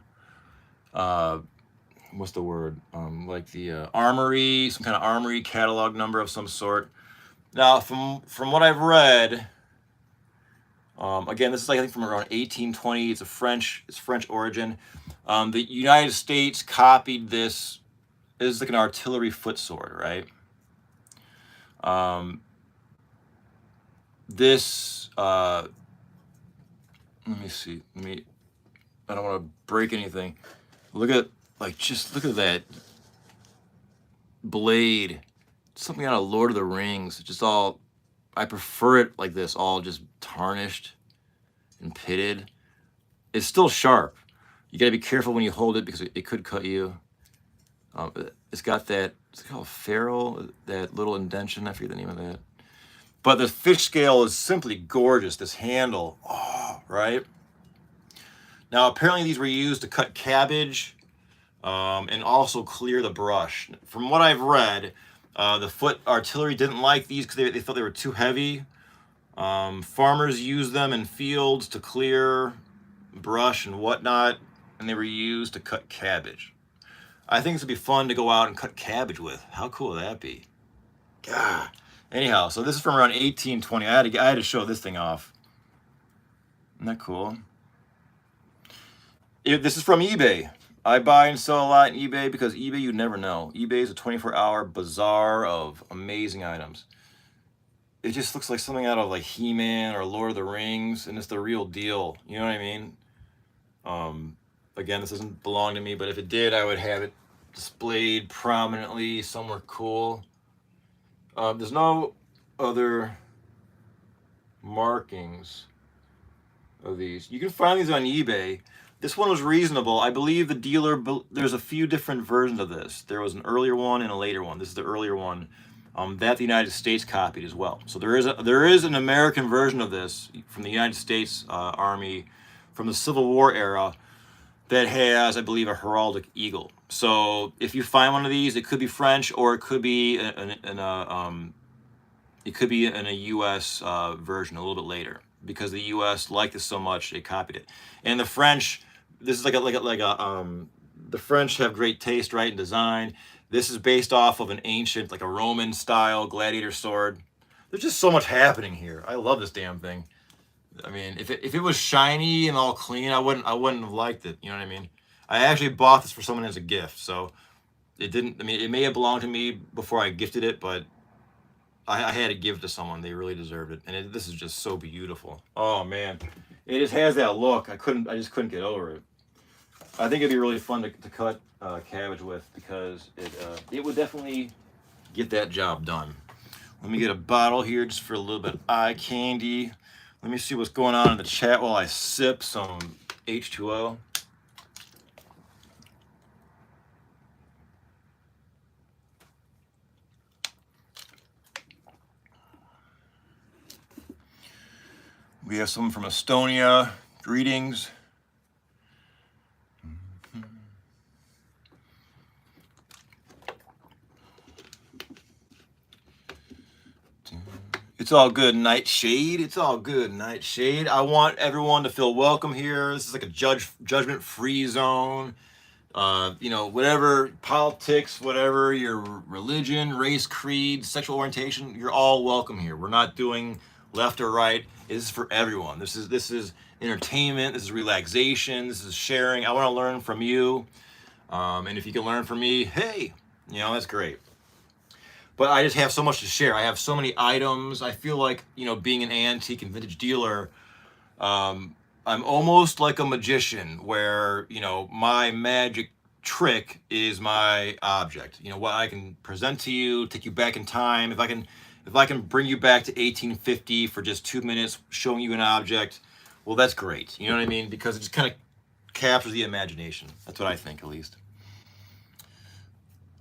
what's the word? Like the armory, some kind of armory catalog number of some sort. Now, from what I've read, again, this is, like, I think from around 1820. It's French origin. The United States copied this. It's like an artillery foot sword, right? This, let me see. I don't want to break anything. Look at that blade. Something out of Lord of the Rings. Just all, I prefer it like this, all just tarnished and pitted. It's still sharp. You got to be careful when you hold it because it could cut you. It's got that, it's called ferrule, that little indention. I forget the name of that. But the fish scale is simply gorgeous. This handle, right? Now, apparently these were used to cut cabbage and also clear the brush. From what I've read, the foot artillery didn't like these because they thought they were too heavy. Farmers used them in fields to clear brush and whatnot, and they were used to cut cabbage. I think this would be fun to go out and cut cabbage with. How cool would that be? God. Anyhow, so this is from around 1820. I had to show this thing off. Isn't that cool? This is from eBay. I buy and sell a lot on eBay because eBay, you never know. eBay is a 24-hour bazaar of amazing items. It just looks like something out of, like, He-Man or Lord of the Rings, and it's the real deal. You know what I mean? Again, this doesn't belong to me, but if it did, I would have it displayed prominently somewhere cool. There's no other markings of these. You can find these on eBay. This one was reasonable. I believe the dealer, there's a few different versions of this. There was an earlier one and a later one. This is the earlier one that the United States copied as well. So there is an American version of this from the United States Army from the Civil War era that has, I believe, a heraldic eagle. So if you find one of these, it could be French or it could be in a U.S. Version a little bit later, because the U.S. liked this so much they copied it. And the French, this is the French have great taste, right, in design. This is based off of an ancient, like a Roman style gladiator sword. There's just so much happening here. I love this damn thing. I mean, if it was shiny and all clean, I wouldn't have liked it. You know what I mean? I actually bought this for someone as a gift, so it didn't. I mean, it may have belonged to me before I gifted it, but I had to give it to someone. They really deserved it, and this is just so beautiful. Oh man, it just has that look. I just couldn't get over it. I think it'd be really fun to cut cabbage with, because it would definitely get that job done. Let me get a bottle here just for a little bit of eye candy. Let me see what's going on in the chat while I sip some H2O. We have someone from Estonia. Greetings. It's all good, Nightshade. It's all good, Nightshade. I want everyone to feel welcome here. This is like a judgment-free zone. Whatever politics, whatever your religion, race, creed, sexual orientation, you're all welcome here. We're not doing left or right. This is for everyone. This is entertainment. This is relaxation. This is sharing. I want to learn from you. And if you can learn from me, hey, you know, that's great. But I just have so much to share. I have so many items. I feel like, you know, being an antique and vintage dealer, I'm almost like a magician where, you know, my magic trick is my object. You know, what I can present to you, take you back in time. If I can bring you back to 1850 for just 2 minutes showing you an object, well, that's great. You know what I mean? Because it just kind of captures the imagination. That's what I think, at least.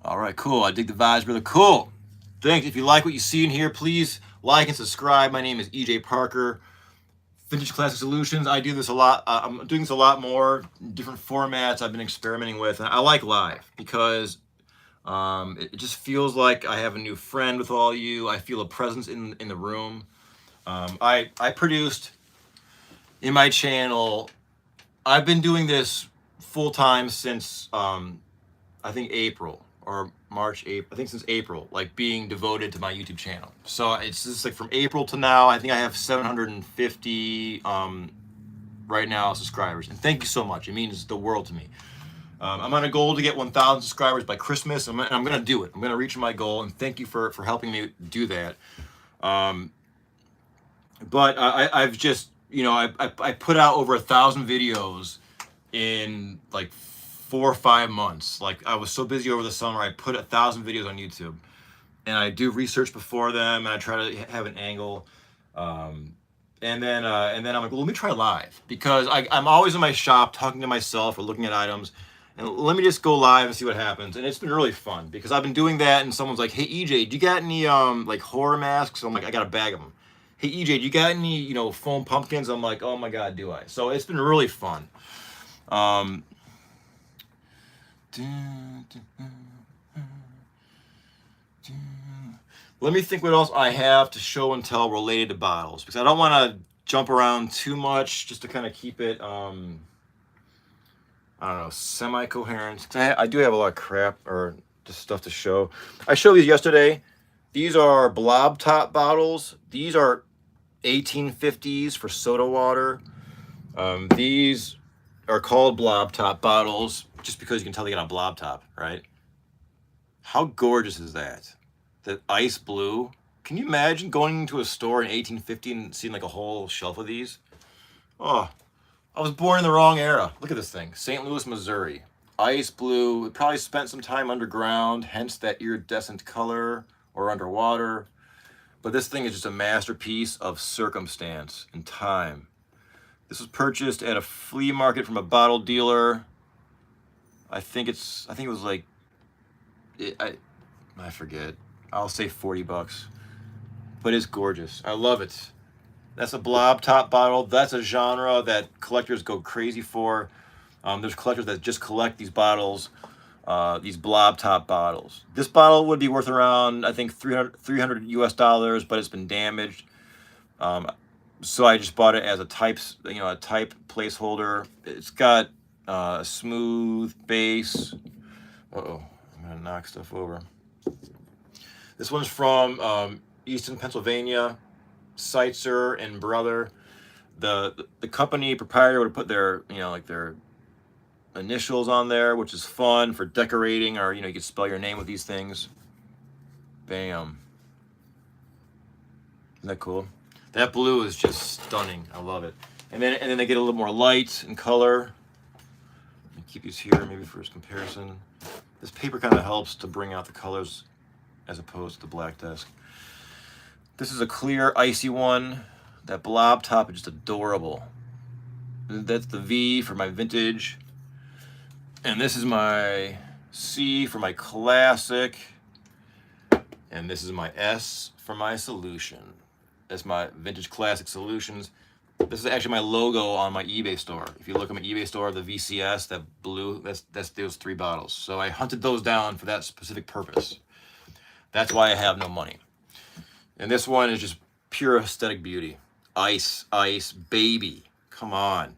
All right, cool. I dig the vibes, brother. Cool. Thanks. If you like what you see in here, please like and subscribe. My name is EJ Parker, Vintage Classic Solutions. I do this a lot. I'm doing this a lot more, different formats I've been experimenting with. And I like live because it just feels like I have a new friend with all you. I feel a presence in the room. I produced in my channel. I've been doing this full time since I think April or March, April. I think since April, like being devoted to my YouTube channel. So it's just like from April to now. I think I have 750 right now subscribers, and thank you so much. It means the world to me. I'm on a goal to get 1,000 subscribers by Christmas, and I'm going to do it. I'm going to reach my goal, and thank you for helping me do that. But I've just, you know, I put out over 1,000 videos in like 4 or 5 months. Like I was so busy over the summer, I put 1,000 videos on YouTube, and I do research before them, and I try to have an angle. And then I'm like, well, let me try live, because I'm always in my shop talking to myself or looking at items. And let me just go live and see what happens. And it's been really fun because I've been doing that, and someone's like, hey, EJ, do you got any like horror masks? So I'm like, I got a bag of them. Hey, EJ, do you got any, you know, foam pumpkins? I'm like, oh my God, do I? So it's been really fun. Let me think what else I have to show and tell related to bottles, because I don't want to jump around too much, just to kind of keep it I don't know, semi-coherent. I do have a lot of crap or just stuff to show. I showed these yesterday. These are blob top bottles. These are 1850s for soda water. These are called blob top bottles just because you can tell they got a blob top, right? How gorgeous is that? The ice blue. Can you imagine going into a store in 1850 and seeing like a whole shelf of these? Oh, I was born in the wrong era. Look at this thing. St. Louis, Missouri. Ice blue. It probably spent some time underground, hence that iridescent color, or underwater. But this thing is just a masterpiece of circumstance and time. This was purchased at a flea market from a bottle dealer. I think it was like, I forget. I'll say 40 bucks. But it's gorgeous. I love it. That's a blob top bottle. That's a genre that collectors go crazy for. There's collectors that just collect these bottles, these blob top bottles. This bottle would be worth around, I think, $300 US, but it's been damaged. So I just bought it as a type placeholder. It's got a smooth base. Uh-oh, I'm gonna knock stuff over. This one's from Easton, Pennsylvania. Seitzer and Brother. The company proprietor would put their, you know, like their initials on there, which is fun for decorating, or, you know, you could spell your name with these things. Bam. Isn't that cool? That blue is just stunning. I love it. And then they get a little more light and color. Let me keep these here maybe for comparison. This paper kind of helps to bring out the colors as opposed to the black desk. This is a clear, icy one. That blob top is just adorable. That's the V for my vintage. And this is my C for my classic. And this is my S for my solution. That's my vintage classic solutions. This is actually my logo on my eBay store. If you look at my eBay store, the VCS, that blue, that's those 3 bottles. So I hunted those down for that specific purpose. That's why I have no money. And this one is just pure aesthetic beauty. Ice, ice, baby. Come on.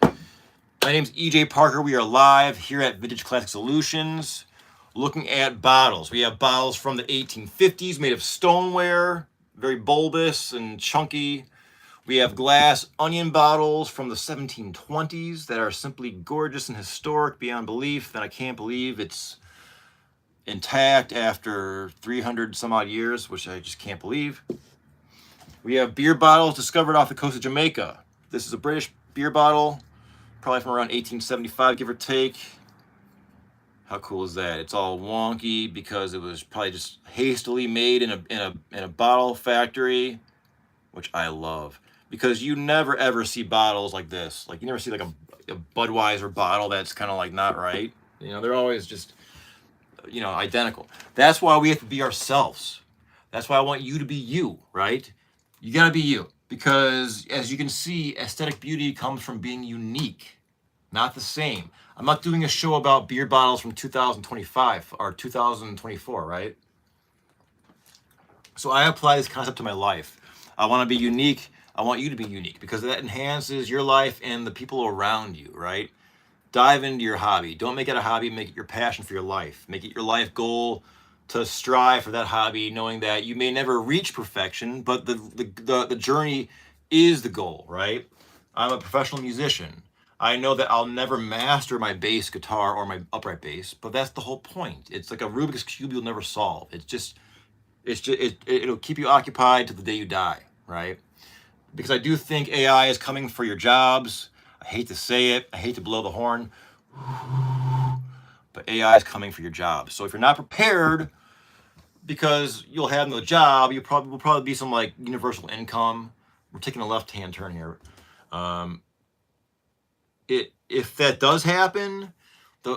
My name's EJ Parker. We are live here at Vintage Classic Solutions looking at bottles. We have bottles from the 1850s made of stoneware, very bulbous and chunky. We have glass onion bottles from the 1720s that are simply gorgeous and historic beyond belief, that I can't believe it's intact after 300 some odd years, which I just can't believe. We have beer bottles discovered off the coast of Jamaica. This is a British beer bottle, probably from around 1875, give or take. How cool is that? It's all wonky because it was probably just hastily made in a bottle factory, which I love. Because you never ever see bottles like this. Like you never see like a Budweiser bottle that's kind of like not right. You know, they're always just, you know, identical. That's why we have to be ourselves. That's why I want you to be you, right? You gotta be you. Because as you can see, aesthetic beauty comes from being unique, not the same. I'm not doing a show about beer bottles from 2025 or 2024, right? So I apply this concept to my life. I want to be unique. I want you to be unique because that enhances your life and the people around you, right? Dive into your hobby. Don't make it a hobby, make it your passion for your life. Make it your life goal to strive for that hobby, knowing that you may never reach perfection, but the journey is the goal, right? I'm a professional musician. I know that I'll never master my bass guitar or my upright bass, but that's the whole point. It's like a Rubik's Cube you'll never solve. It'll keep you occupied to the day you die, right? Because I do think AI is coming for your jobs. I hate to say it. I hate to blow the horn. But AI is coming for your jobs. So if you're not prepared, because you'll have no job, will probably be some like universal income. We're taking a left-hand turn here. If that does happen,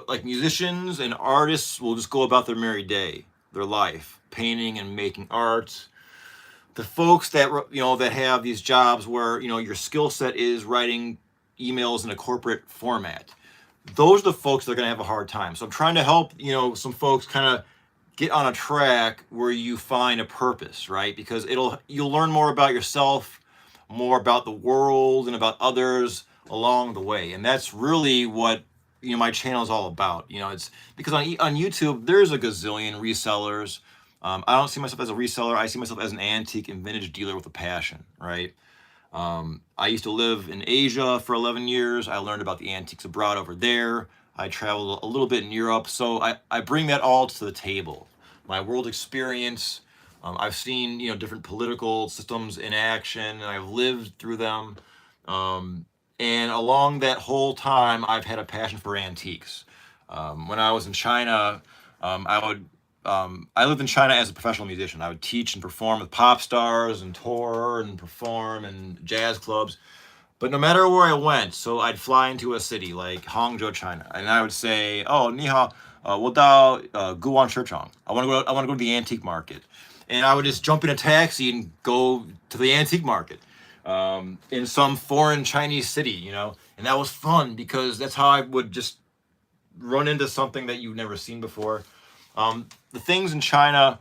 like musicians and artists will just go about their merry day, their life, painting and making art. The folks that that have these jobs where your skill set is writing emails in a corporate format, those are the folks that are going to have a hard time. So I'm trying to help some folks kind of get on a track where you find a purpose, right? Because you'll learn more about yourself, more about the world, and about others along the way. And that's really what my channel is all about. It's because on YouTube there's a gazillion resellers. I don't see myself as a reseller. I see myself as an antique and vintage dealer with a passion, right? I used to live in Asia for 11 years. I learned about the antiques abroad over there. I traveled a little bit in Europe. So I bring that all to the table. My world experience. I've seen, different political systems in action, and I've lived through them. And along that whole time, I've had a passion for antiques. When I was in China, I lived in China as a professional musician. I would teach and perform with pop stars and tour and perform in jazz clubs. But no matter where I went, so I'd fly into a city like Hangzhou, China, and I would say, "Oh, ni hao, 我到 Guan Shichong. I want to go to the antique market," and I would just jump in a taxi and go to the antique market in some foreign Chinese city, and that was fun because that's how I would just run into something that you've never seen before. The things in China,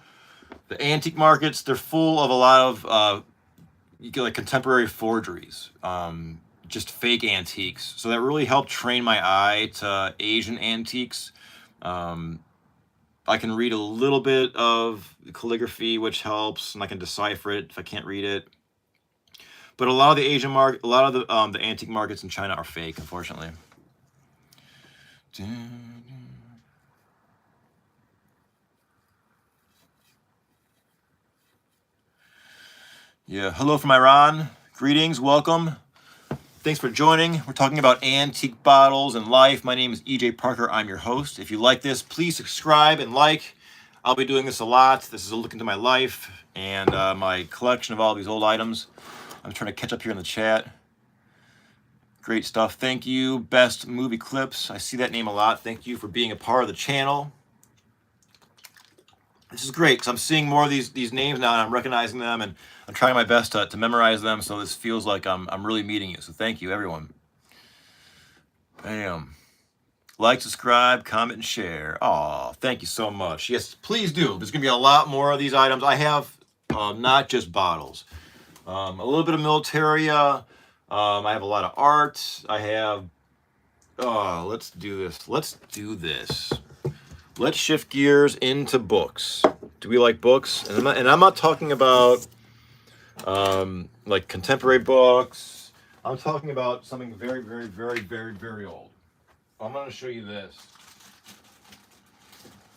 the antique markets, they're full of a lot of like contemporary forgeries, just fake antiques. So that really helped train my eye to Asian antiques. I can read a little bit of calligraphy, which helps, and I can decipher it if I can't read it. But a lot of the antique markets in China are fake, unfortunately. Yeah, hello from Iran. Greetings, welcome. Thanks for joining. We're talking about antique bottles and life. My name is EJ Parker. I'm your host. If you like this, please subscribe and like. I'll be doing this a lot. This is a look into my life and my collection of all these old items. I'm trying to catch up here in the chat. Great stuff. Thank you. Best Movie Clips. I see that name a lot. Thank you for being a part of the channel. This is great because I'm seeing more of these names now, and I'm recognizing them, and I'm trying my best to memorize them, so this feels like I'm really meeting you. So thank you, everyone. Bam. Like, subscribe, comment, and share. Oh, thank you so much. Yes, please do. There's going to be a lot more of these items. I have not just bottles. A little bit of Militaria. I have a lot of art. I have... Oh, let's do this. Let's do this. Let's shift gears into books. Do we like books? And I'm not talking about like contemporary books. I'm talking about something very, very, very, very, very old. I'm going to show you this.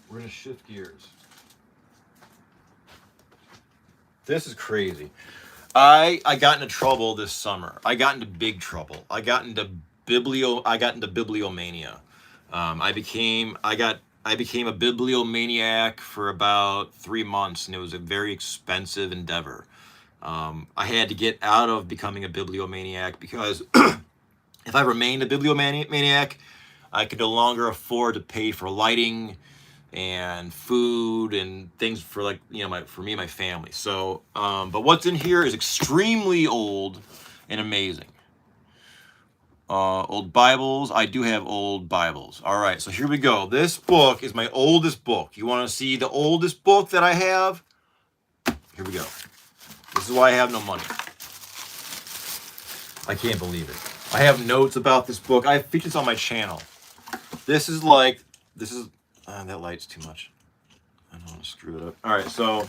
We're going to shift gears. This is crazy. I got into trouble this summer. I got into big trouble. I got into bibliomania. I became a bibliomaniac for about 3 months, and it was a very expensive endeavor. I had to get out of becoming a bibliomaniac because if I remained a bibliomaniac, I could no longer afford to pay for lighting and food and things for, like, for me and my family. So, but what's in here is extremely old and amazing. Old Bibles. I do have old Bibles. All right, so here we go. This book is my oldest book. You want to see the oldest book that I have? Here we go. This is why I have no money. I can't believe it. I have notes about this book. I have features on my channel. That light's too much. I don't want to screw it up. All right, so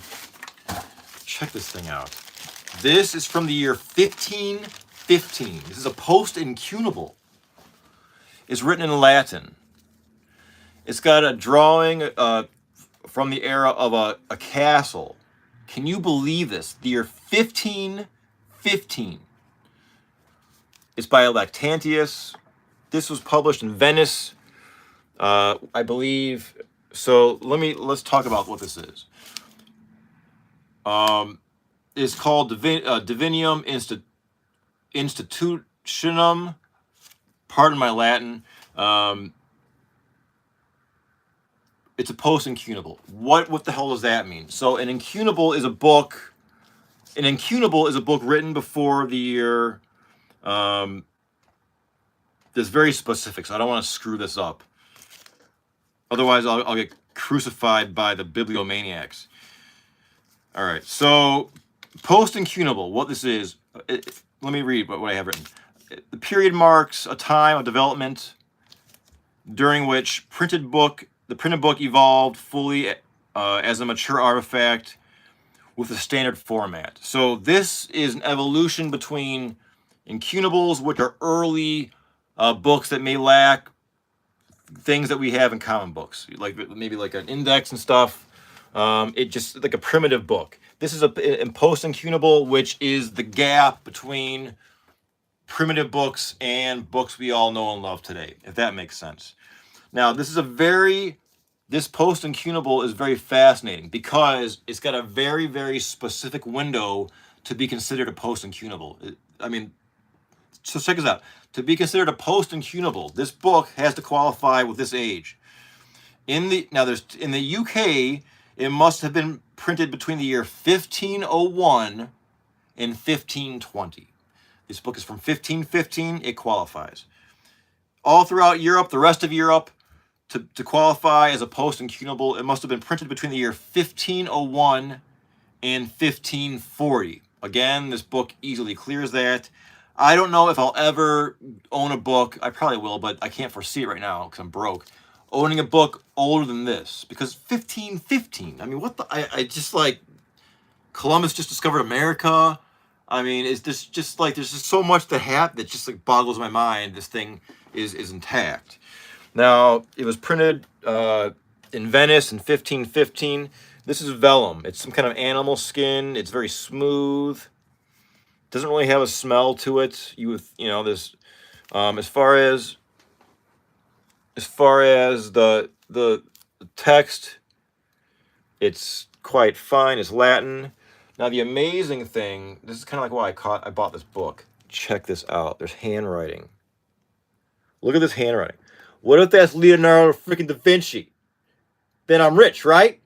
check this thing out. This is from the year 1515. This is a post-incunable. It's written in Latin. It's got a drawing from the era of a castle. Can you believe this? The year 1515. It's by Lactantius. This was published in Venice, I believe. So let's talk about what this is. It's called Divinium Institutionum. Pardon my Latin. It's a post-incunable. What the hell does that mean? So an incunable is a book. An incunable is a book written before the year. That's very specific, so I don't want to screw this up. Otherwise, I'll get crucified by the bibliomaniacs. All right, so post-incunable, what this is, let me read what I have written. The period marks a time of development during which the printed book evolved fully as a mature artifact with a standard format. So this is an evolution between incunables, which are early books that may lack things that we have in common books, like maybe like an index and stuff. It just like a primitive book. This is a post-incunable, which is the gap between primitive books and books we all know and love today, if that makes sense. Now, this post-incunable is very fascinating because it's got a very, very specific window to be considered a post-incunable. So check this out. To be considered a post-incunable, this book has to qualify with this age. In the UK, it must have been printed between the year 1501 and 1520. This book is from 1515. It qualifies. All throughout Europe, the rest of Europe, to qualify as a post-incunable, it must have been printed between the year 1501 and 1540. Again, this book easily clears that. I don't know if I'll ever own a book. I probably will, but I can't foresee it right now because I'm broke. Owning a book older than this, because 1515. I mean, I just like Columbus just discovered America. I mean, is this just like there's just so much that just like boggles my mind. This thing is intact. Now, it was printed in Venice in 1515. This is vellum. It's some kind of animal skin. It's very smooth. Doesn't really have a smell to it. This as far as the text, it's quite fine. It's Latin. Now the amazing thing, this is kind of like why I bought this book. Check this out. There's handwriting. Look at this handwriting. What if that's Leonardo freaking da Vinci? Then I'm rich, right?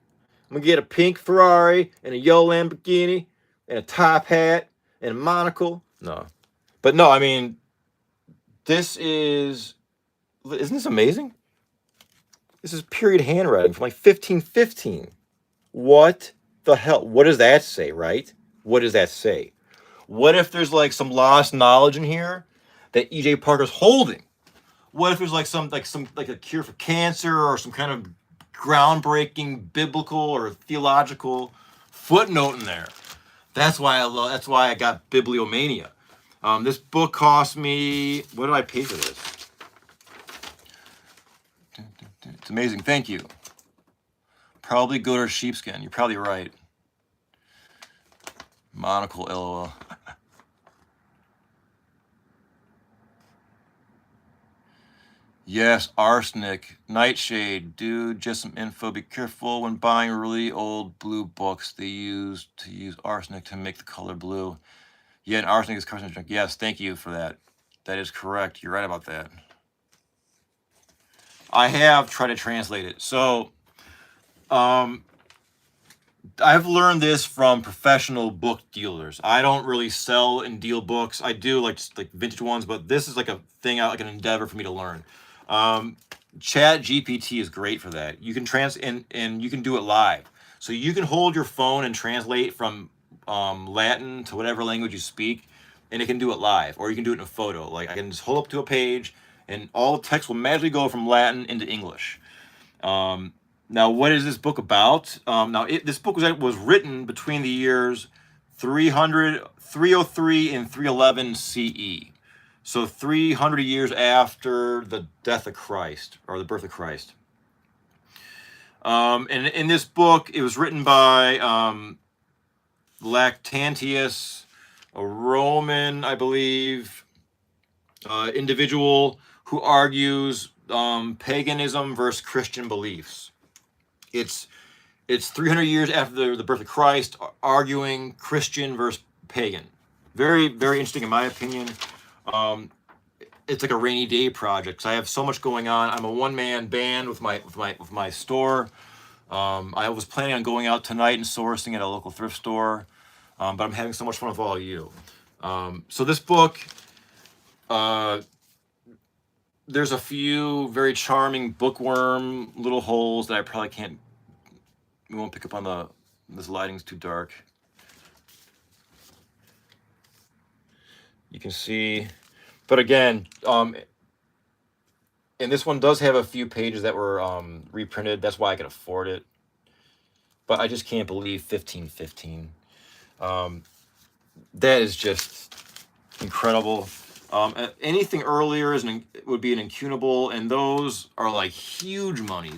I'm gonna get a pink Ferrari and a yellow Lamborghini and a top hat and a monocle. No. But no, I mean, isn't this amazing? This is period handwriting from like 1515. What the hell? What does that say, right? What does that say? What if there's like some lost knowledge in here that E.J. Parker's holding? What if there's like a cure for cancer or some kind of groundbreaking biblical or theological footnote in there That's why I love. That's why I got Bibliomania. This book cost me. What did I pay for this? It's amazing. Thank you. Probably goat or sheepskin. You're probably right. Monocle, LOL. Yes, arsenic, nightshade, dude. Just some info. Be careful when buying really old blue books. They use arsenic to make the color blue. Yeah, and arsenic is carcinogenic. Yes, thank you for that. That is correct. You're right about that. I have tried to translate it. So, I've learned this from professional book dealers. I don't really sell and deal books. I do like vintage ones, but this is like a thing, like an endeavor for me to learn. Chat GPT is great for that. You can and you can do it live. So you can hold your phone and translate from Latin to whatever language you speak, and it can do it live, or you can do it in a photo. Like I can just hold up to a page, and all the text will magically go from Latin into English. Now, what is this book about? This book was written between the years 303 and 311 CE. So 300 years after the death of Christ, or the birth of Christ. And in this book, it was written by Lactantius, a Roman, I believe, individual who argues paganism versus Christian beliefs. It's 300 years after the birth of Christ, arguing Christian versus pagan. Very, very interesting in my opinion. It's like a rainy day project because I have so much going on. I'm a one-man band with my store. I was planning on going out tonight and sourcing at a local thrift store, but I'm having so much fun with all of you. So this book, there's a few very charming bookworm little holes that I probably can't. We won't pick up on this lighting's too dark. You can see, but again, and this one does have a few pages that were reprinted. That's why I could afford it. But I just can't believe 1515. That is just incredible. Anything earlier would be an incunable, and those are like huge money.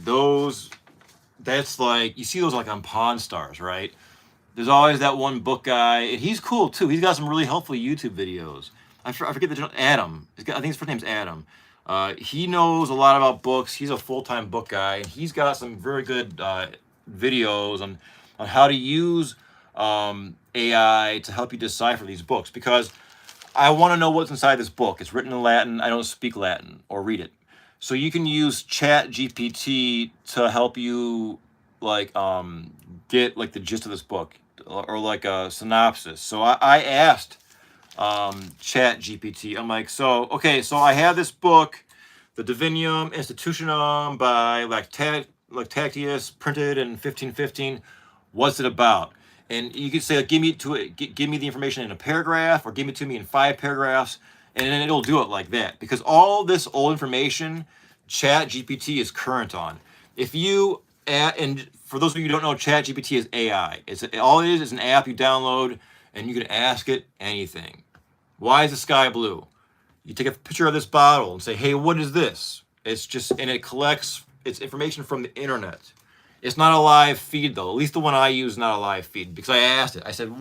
That's like, you see those like on Pawn Stars, right? There's always that one book guy, and he's cool too. He's got some really helpful YouTube videos. I forget Adam. I think his first name's Adam. He knows a lot about books. He's a full-time book guy, and he's got some very good videos on how to use AI to help you decipher these books, because I want to know what's inside this book. It's written in Latin. I don't speak Latin or read it. So you can use Chat GPT to help you like get like the gist of this book, or like a synopsis. So I asked Chat GPT. I'm like, so I have this book, the Divinium Institutionum by Lactantius, printed in 1515. What's it about? And you could say, like, give me the information in a paragraph, or give it to me in 5 paragraphs, and then it'll do it like that. Because all this old information, Chat GPT is current on. And for those of you who don't know, Chat GPT is AI. All it is an app you download, and you can ask it anything. Why is the sky blue? You take a picture of this bottle and say, hey, what is this? And it collects its information from the internet. It's not a live feed though. At least the one I use is not a live feed, because I asked it. I said,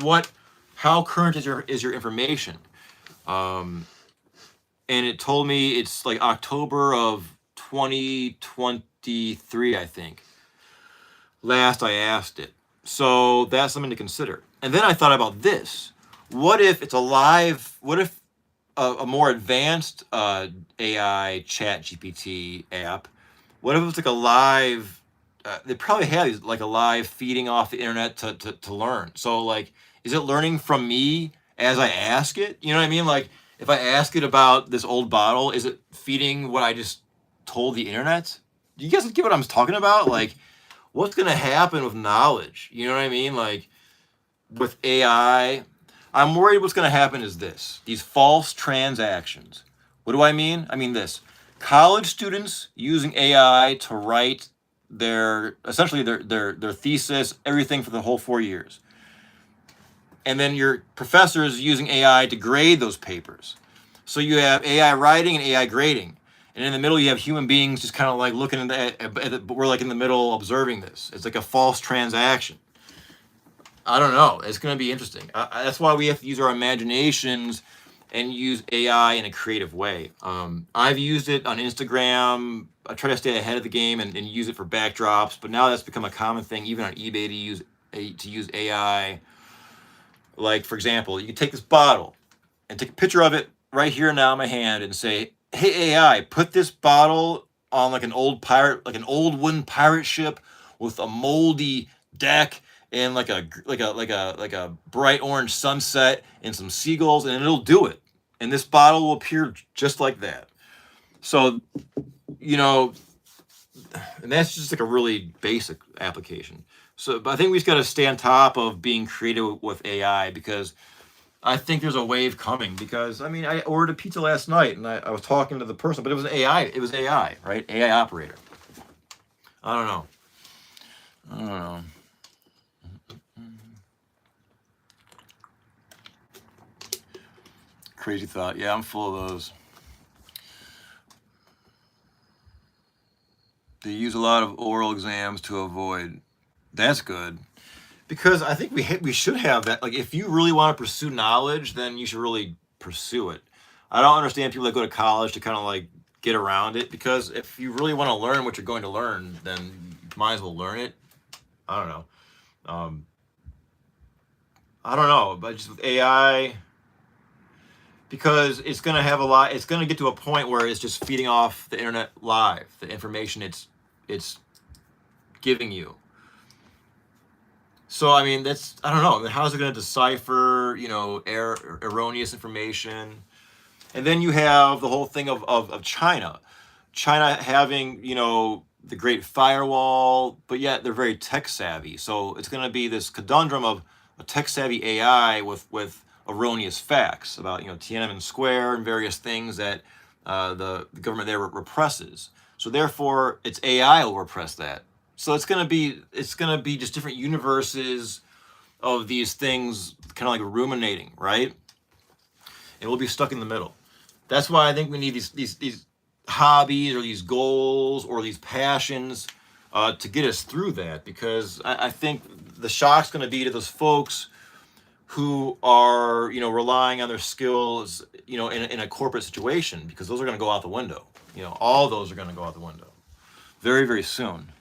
how current is your information? And it told me it's like October of 2023, I think. Last I asked it. So that's something to consider. And then I thought about this. What if it's a more advanced AI Chat GPT app, what if it's like a live, they probably have these, like a live feeding off the internet to learn. So like, is it learning from me as I ask it? You know what I mean? Like if I ask it about this old bottle, is it feeding what I just told the internet? Do you guys get what I'm talking about? Like, what's going to happen with knowledge? You know what I mean? Like with AI, I'm worried what's going to happen is these false transactions. What do I mean? I mean this. College students using AI to write essentially their thesis, everything for the whole 4 years. and then your professor is using AI to grade those papers. So you have AI writing and AI grading. And in the middle, you have human beings just kind of like looking but we're like in the middle observing this. It's like a false transaction. I don't know. It's going to be interesting. That's why we have to use our imaginations and use AI in a creative way. I've used it on Instagram. I try to stay ahead of the game and use it for backdrops, but now that's become a common thing, even on eBay, to use AI. Like, for example, you can take this bottle and take a picture of it right here now in my hand and say, "Hey AI, put this bottle on like an old wooden pirate ship with a moldy deck and like a bright orange sunset and some seagulls," and it'll do it. And this bottle will appear just like that. So, you know, and that's just like a really basic application. So, but I think we just got to stay on top of being creative with AI, because I think there's a wave coming. Because I mean, I ordered a pizza last night and I was talking to the person, but it was an AI. It was AI, right? AI operator. I don't know. I don't know. Crazy thought. Yeah, I'm full of those. They use a lot of oral exams to avoid. That's good. Because I think we should have that. Like, if you really want to pursue knowledge, then you should really pursue it. I don't understand people that go to college to kind of like get around it, because if you really want to learn what you're going to learn, then you might as well learn it. I don't know. Um, I don't know, but just with AI, because it's going to have a lot. It's going to get to a point where it's just feeding off the internet live, the information it's giving you. So I mean, that's, I don't know. I mean, how is it going to decipher, erroneous information? And then you have the whole thing of China. China having, the Great Firewall, but yet they're very tech savvy. So it's going to be this conundrum of a tech savvy AI with erroneous facts about, Tiananmen Square and various things that the government there represses. So therefore, its AI will repress that. So it's gonna be just different universes of these things, kind of like ruminating, right? And we'll be stuck in the middle. That's why I think we need these hobbies or these goals or these passions to get us through that. Because I think the shock's going to be to those folks who are, relying on their skills, in a corporate situation, because those are going to go out the window. All those are going to go out the window very, very soon.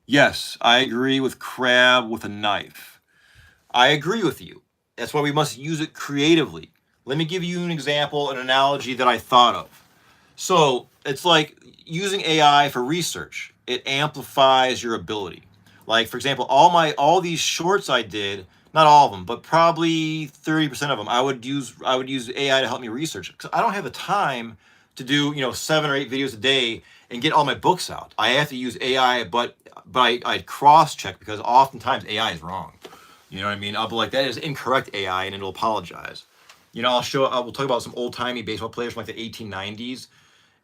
Yes, I agree with crab with a knife. I agree with you. That's why we must use it creatively. Let me give you an example, an analogy that I thought of. So it's like using AI for research. It amplifies your ability. Like, for example, all these shorts I did, not all of them, but probably 30% of them, I would use AI to help me research, because I don't have the time to do 7 or 8 videos a day and get all my books out. I have to use AI, but I cross check, because oftentimes AI is wrong. You know what I mean? I'll be like, that is incorrect AI, and it'll apologize. We'll talk about some old timey baseball players from like the 1890s,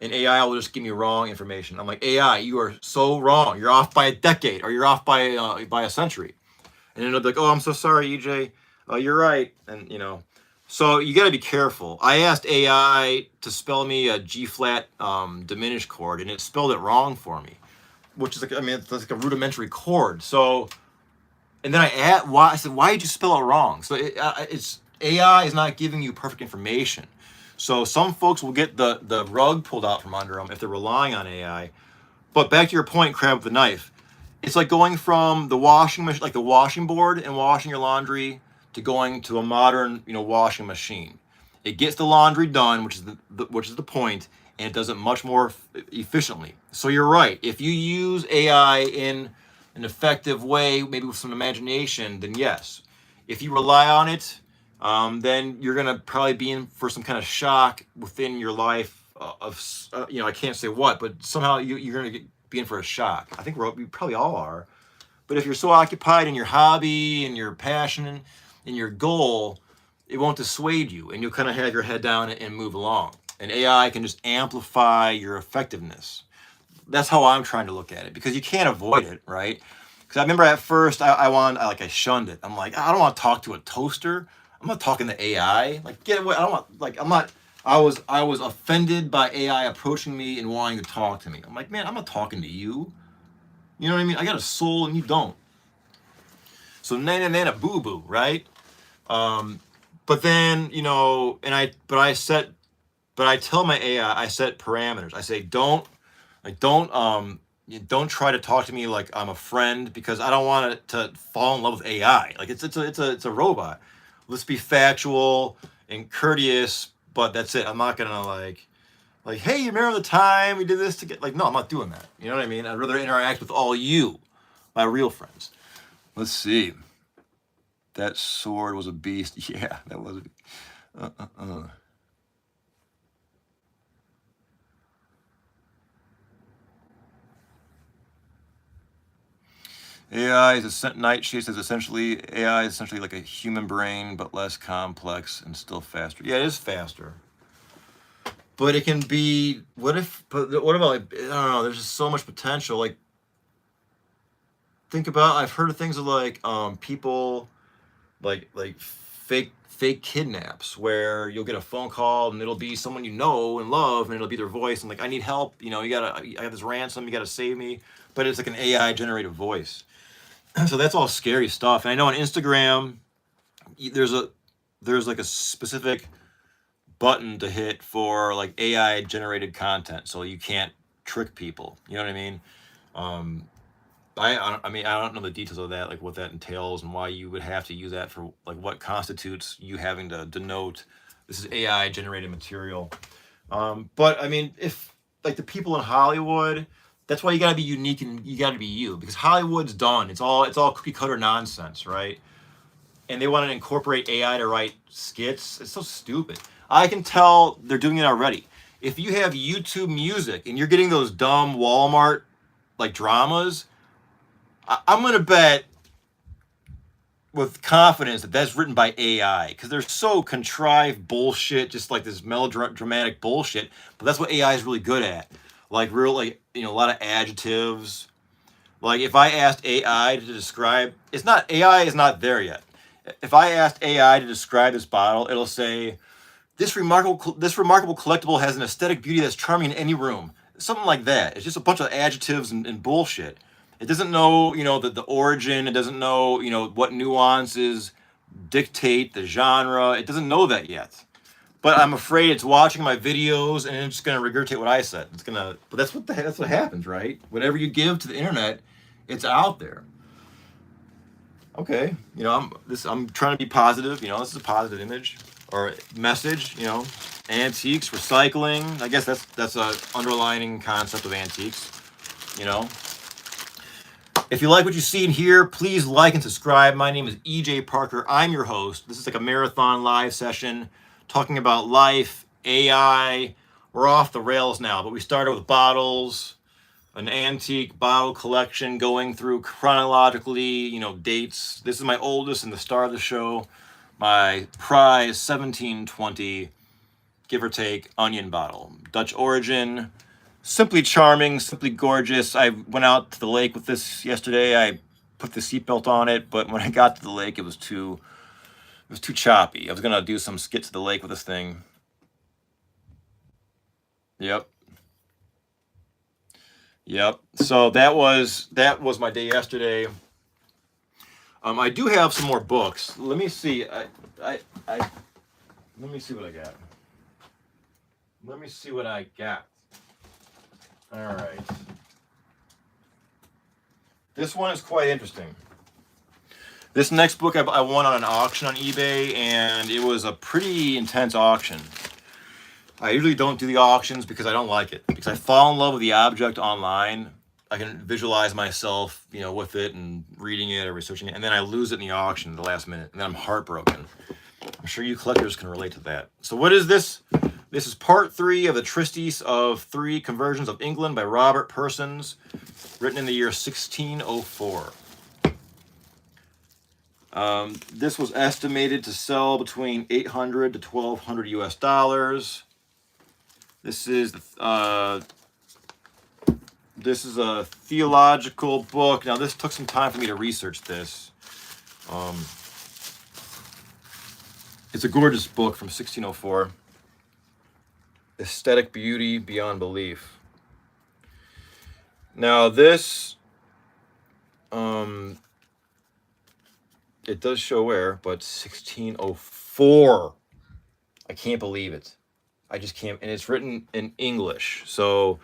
and AI will just give me wrong information. I'm like, AI, you are so wrong. You're off by a decade, or you're off by a century. And then it'll be like, oh, I'm so sorry, EJ. You're right. And so you got to be careful. I asked AI to spell me a G flat diminished chord, and it spelled it wrong for me, which is it's like a rudimentary chord. So, and then I said, why did you spell it wrong? So it's AI is not giving you perfect information. So some folks will get the rug pulled out from under them if they're relying on AI. But back to your point, crab with the knife. It's like going from the washing machine, like the washing board and washing your laundry, to going to a modern, washing machine. It gets the laundry done, which is the point, and it does it much more efficiently. So you're right. If you use AI in an effective way, maybe with some imagination, then yes. If you rely on it, then you're gonna probably be in for some kind of shock within your life I can't say what, but somehow you're gonna be in for a shock. I think we probably all are. But if you're so occupied in your hobby and your passion and your goal, it won't dissuade you, and you'll kind of have your head down and move along. And AI can just amplify your effectiveness. that's how I'm trying to look at it, because you can't avoid it, right? Because I remember at first I shunned it. I'm like, I don't want to talk to a toaster. I'm not talking to AI. Like, get away. I don't want, like, I'm not. I was offended by AI approaching me and wanting to talk to me. I'm like, man, I'm not talking to you. You know what I mean? I got a soul and you don't. So nana nana boo boo, right? But then, you know, but I tell my AI, I set parameters. I say, don't try to talk to me like I'm a friend, because I don't want it to fall in love with AI. Like, it's a robot. Let's be factual and courteous, but that's it. I'm not gonna like, hey, you remember the time we did this together? Like, no, I'm not doing that. You know what I mean? I'd rather interact with all you, my real friends. Let's see. That sword was a beast. Yeah, that was. AI is a Nightshade says essentially AI is essentially like a human brain, but less complex and still faster. Yeah, it is faster. But it can be. What about, like, I don't know? There's just so much potential. Like, think about. I've heard of things of, like, people like fake kidnaps, where you'll get a phone call and it'll be someone you know and love, and it'll be their voice, and like, I need help. You know, I got this ransom. You gotta save me. But it's like an AI generated voice. So that's all scary stuff. And I know on Instagram, there's like a specific button to hit for like AI generated content, so you can't trick people. You know what I mean? Um, I mean, I don't know the details of that, like what that entails and why you would have to use that for, like, what constitutes you having to denote this is AI generated material. But I mean, if, like, the people in Hollywood, that's why you got to be unique and you got to be you, because Hollywood's done. It's all cookie cutter nonsense, right? And they want to incorporate AI to write skits. It's so stupid. I can tell they're doing it already. If you have YouTube music and you're getting those dumb Walmart like dramas, I'm gonna bet with confidence that that's written by AI, because they're so contrived bullshit, just like this melodramatic bullshit. But that's what AI is really good at, like, real, like, you know, a lot of adjectives. Like, if I asked AI to describe, it's not, AI is not there yet. If I asked AI to describe this bottle, it'll say, this remarkable collectible has an aesthetic beauty that's charming in any room. Something like that. It's just a bunch of adjectives and bullshit. It doesn't know, you know, the origin. It doesn't know, you know, what nuances dictate the genre. It doesn't know that yet. But I'm afraid it's watching my videos and it's just gonna regurgitate what I said. It's gonna. But that's what happens, right? Whatever you give to the internet, it's out there. Okay, you know, I'm trying to be positive. You know, this is a positive image or message. You know, antiques, recycling. I guess that's a underlining concept of antiques. You know, if you like what you see in here, please like and subscribe. My name is EJ Parker. I'm your host. This is like a marathon live session talking about life, AI. We're off the rails now, but we started with bottles, an antique bottle collection, going through chronologically, you know, dates. This is my oldest and the star of the show, my prize 1720, give or take, onion bottle. Dutch origin, simply charming, simply gorgeous. I went out to the lake with this yesterday. I put the seatbelt on it, but when I got to the lake, it was too choppy. I was gonna do some skits to the lake with this thing. Yep. So that was my day yesterday. I do have some more books. Let me see. Let me see what I got. Let me see what I got. All right. This one is quite interesting. This next book I won on an auction on eBay, and it was a pretty intense auction. I usually don't do the auctions because I don't like it. Because I fall in love with the object online. I can visualize myself, you know, with it and reading it or researching it, and then I lose it in the auction at the last minute, and then I'm heartbroken. I'm sure you collectors can relate to that. So what is this? This is part 3 of the Treatise of 3 Conversions of England by Robert Persons, written in the year 1604. This was estimated to sell between $800 to $1,200 US. This is This is a theological book. Now, this took some time for me to research this. It's a gorgeous book from 1604. Aesthetic Beauty Beyond Belief. Now, this, it does show where, but 1604. I can't believe it. I just can't. And it's written in English. So,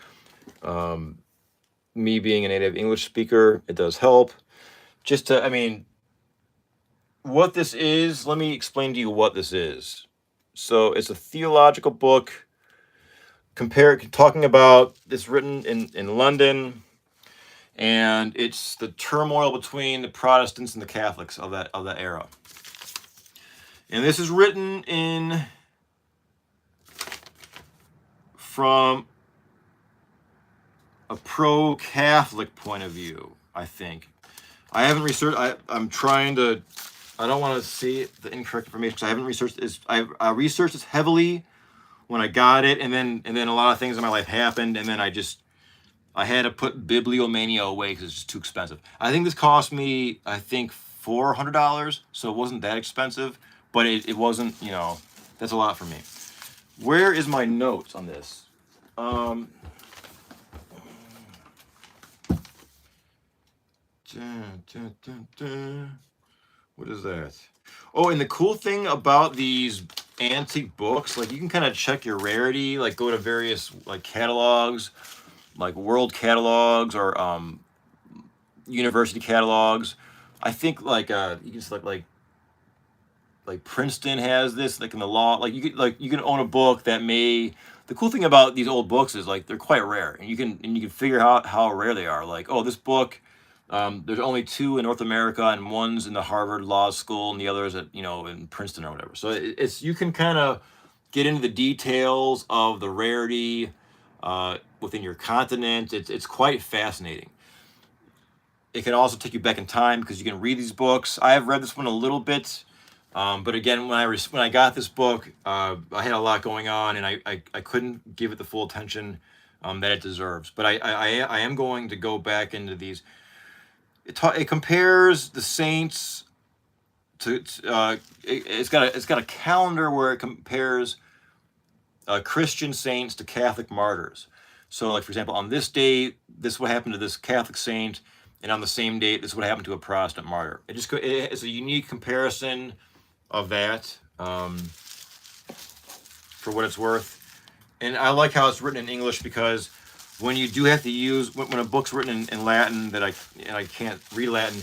me being a native English speaker, it does help. Just to, I mean, what this is, let me explain to you what this is. So it's a theological book talking about, it's written in London, and it's the turmoil between the Protestants and the Catholics of that era. And this is written from a pro-Catholic point of view, I think. I haven't researched. I'm trying to. I don't want to say the incorrect information because I haven't researched this. I researched this heavily when I got it, and then a lot of things in my life happened, and then I had to put Bibliomania away because it's just too expensive. I think this cost me, I think, $400, so it wasn't that expensive, but it wasn't. You know, that's a lot for me. Where is my notes on this? What is that? Oh, and the cool thing about these antique books, like you can kind of check your rarity, like go to various like catalogs, like world catalogs or university catalogs. I think like you can select like Princeton has this, like in the law, like you can own a book that may. The cool thing about these old books is like they're quite rare, and you can figure out how rare they are. Like, oh, this book. There's only 2 in North America, and one's in the Harvard Law School, and the other is at in Princeton or whatever. So it's you can kind of get into the details of the rarity within your continent. It's quite fascinating. It can also take you back in time because you can read these books. I have read this one a little bit, but again, when I got this book, I had a lot going on, and I couldn't give it the full attention that it deserves. But I am going to go back into these. It compares the saints to it's got a calendar where it compares Christian saints to Catholic martyrs. So, like for example, on this date, this is what happened to this Catholic saint, and on the same date, this is what happened to a Protestant martyr. It's a unique comparison of that for what it's worth, and I like how it's written in English because. When you do have to use when a book's written in Latin that I can't read Latin,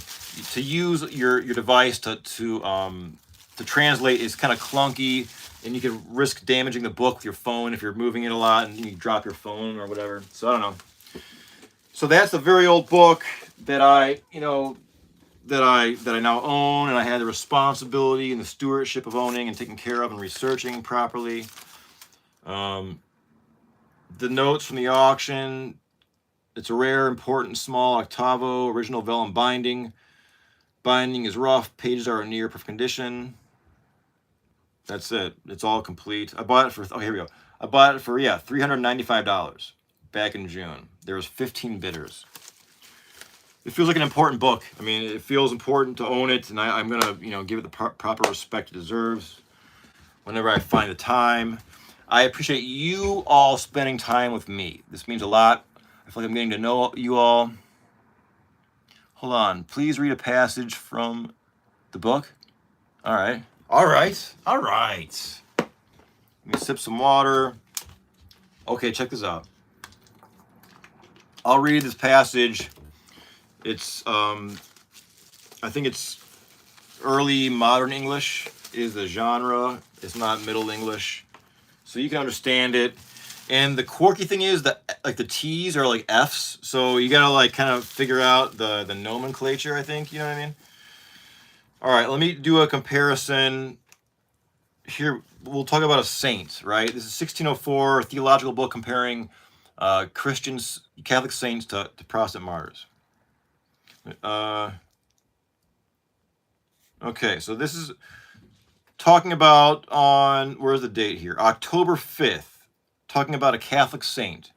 to use your device to translate is kind of clunky, and you can risk damaging the book with your phone if you're moving it a lot and you drop your phone or whatever. So I don't know. So that's a very old book that I now own, and I had the responsibility and the stewardship of owning and taking care of and researching properly. The notes from the auction, it's a rare, important, small octavo, original vellum binding. Binding is rough, pages are in near perfect condition. That's it. It's all complete. I bought it for, here we go. I bought it for, $395 back in June. There was 15 bidders. It feels like an important book. I mean, it feels important to own it, and I'm going to, give it the proper respect it deserves whenever I find the time. I appreciate you all spending time with me. This means a lot. I feel like I'm getting to know you all. Hold on. Please read a passage from the book. All right. Let me sip some water. Okay, check this out. I'll read this passage. It's, I think it's early modern English is the genre. It's not Middle English. So you can understand it. And the quirky thing is that like the T's are like F's. So you gotta like kind of figure out the nomenclature, I think. You know what I mean? All right, let me do a comparison. Here, we'll talk about a saint, right? This is 1604, a theological book comparing Catholic saints to Protestant martyrs. Okay, so this is talking about where's the date here? October 5th, talking about a Catholic saint.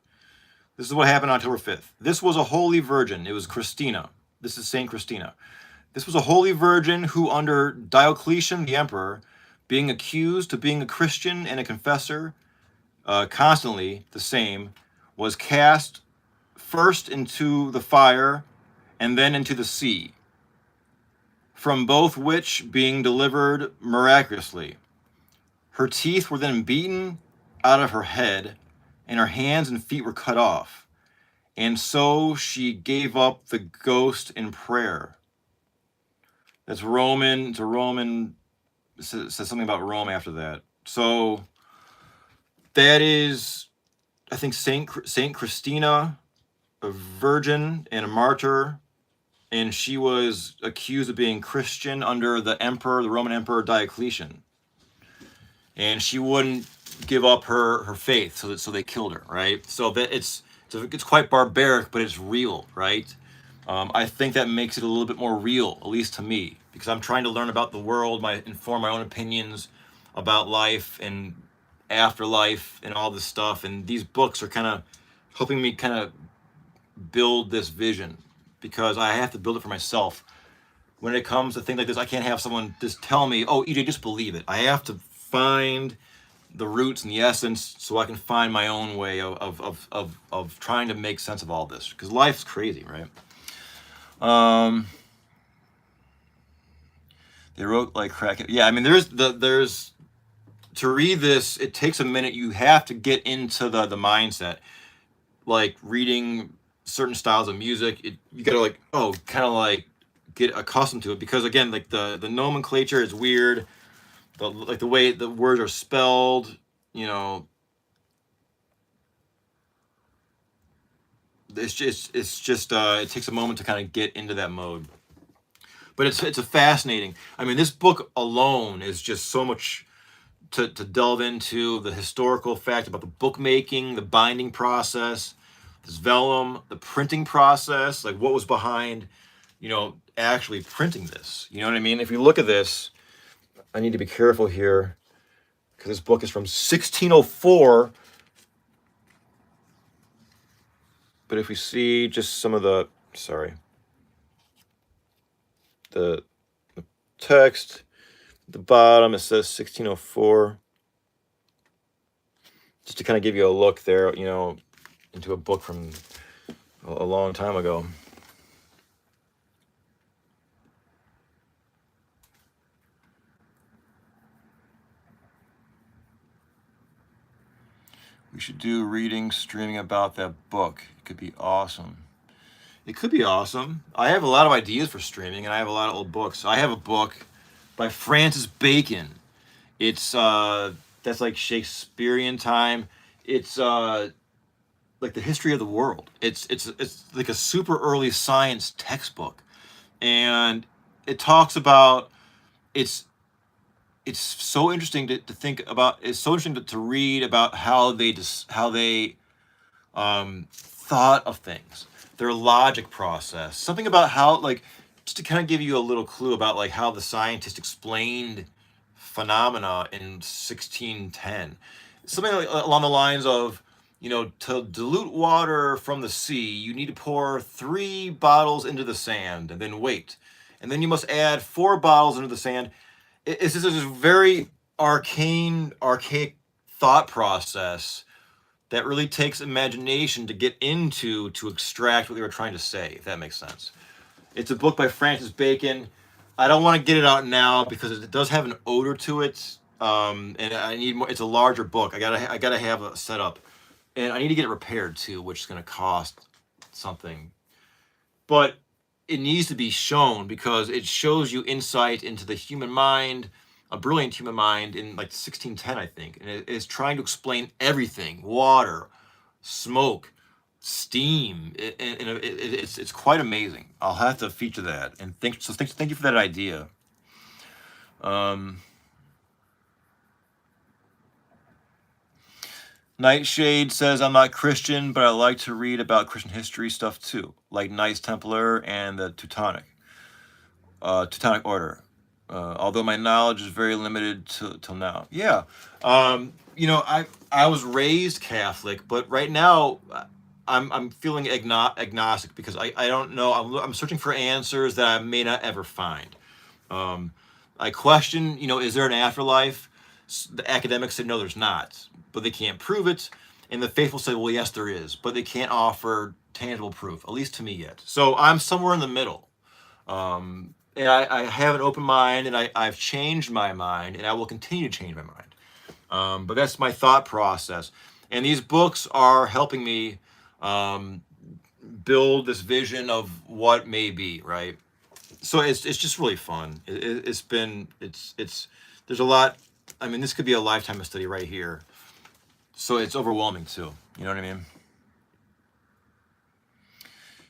This is what happened on October 5th. This was a holy virgin. It was Christina. This is Saint Christina. This was a holy virgin who, under Diocletian the emperor, being accused of being a Christian and a confessor, constantly the same, was cast first into the fire and then into the sea, from both which being delivered miraculously. Her teeth were then beaten out of her head, and her hands and feet were cut off. And so she gave up the ghost in prayer. That's Roman. It's a Roman. It says something about Rome after that. So that is, I think, Saint Christina, a virgin and a martyr, and she was accused of being Christian under the emperor, the Roman Emperor Diocletian, and she wouldn't give up her faith, so they killed her, right? So that it's quite barbaric, but it's real, right? I think that makes it a little bit more real, at least to me, because I'm trying to learn about the world, inform my own opinions about life and afterlife and all this stuff. And these books are kind of helping me kind of build this vision, because I have to build it for myself. When it comes to things like this, I can't have someone just tell me, "Oh, EJ, just believe it." I have to find the roots and the essence, so I can find my own way of trying to make sense of all this, because life's crazy, right? They wrote like crack. Yeah, I mean, there's to read this, it takes a minute. You have to get into the mindset, like reading certain styles of music. You gotta like, kind of like get accustomed to it, because again, like the nomenclature is weird. Like the way the words are spelled, it's just it takes a moment to kind of get into that mode. But it's a fascinating. I mean, this book alone is just so much to delve into: the historical fact about the bookmaking, the binding process, this vellum, the printing process, like what was behind, actually printing this. You know what I mean? If you look at this, I need to be careful here, because this book is from 1604. But if we see just some of the text at the bottom, it says 1604. Just to kind of give you a look there, into a book from a long time ago. We should do reading, streaming about that book. It could be awesome. It could be awesome. I have a lot of ideas for streaming, and I have a lot of old books. I have a book by Francis Bacon. It's that's like Shakespearean time. It's like the history of the world. It's like a super early science textbook, and it talks about it's so interesting to think about. It's so interesting to read about how they thought of things, their logic process, something about how, like, just to kind of give you a little clue about like how the scientists explained phenomena in 1610, something like, along the lines of, to dilute water from the sea, you need to pour 3 bottles into the sand and then wait, and then you must add 4 bottles into the sand. It's just this very archaic thought process that really takes imagination to get into, to extract what they were trying to say, if that makes sense. It's a book by Francis Bacon. I don't want to get it out now because it does have an odor to it, and I need more. It's a larger book. I gotta have a setup, and I need to get it repaired too, which is going to cost something. But it needs to be shown, because it shows you insight into the human mind, a brilliant human mind in like 1610, I think, and it is trying to explain everything: water, smoke, steam. It's quite amazing. I'll have to feature that, and thank you for that idea. Nightshade says, I'm not Christian, but I like to read about Christian history stuff too, like Knights Templar and the Teutonic Order. Although my knowledge is very limited till now. Yeah. I was raised Catholic, but right now I'm feeling agnostic because I don't know. I'm searching for answers that I may not ever find. Um, I question, is there an afterlife? The academics said no, there's not, but they can't prove it. And the faithful say, well, yes, there is, but they can't offer tangible proof, at least to me yet. So I'm somewhere in the middle. And I have an open mind, and I've changed my mind, and I will continue to change my mind. But that's my thought process. And these books are helping me um, build this vision of what may be, right? So it's just really fun. It's there's a lot. I mean, this could be a lifetime of study right here. So it's overwhelming too. You know what I mean?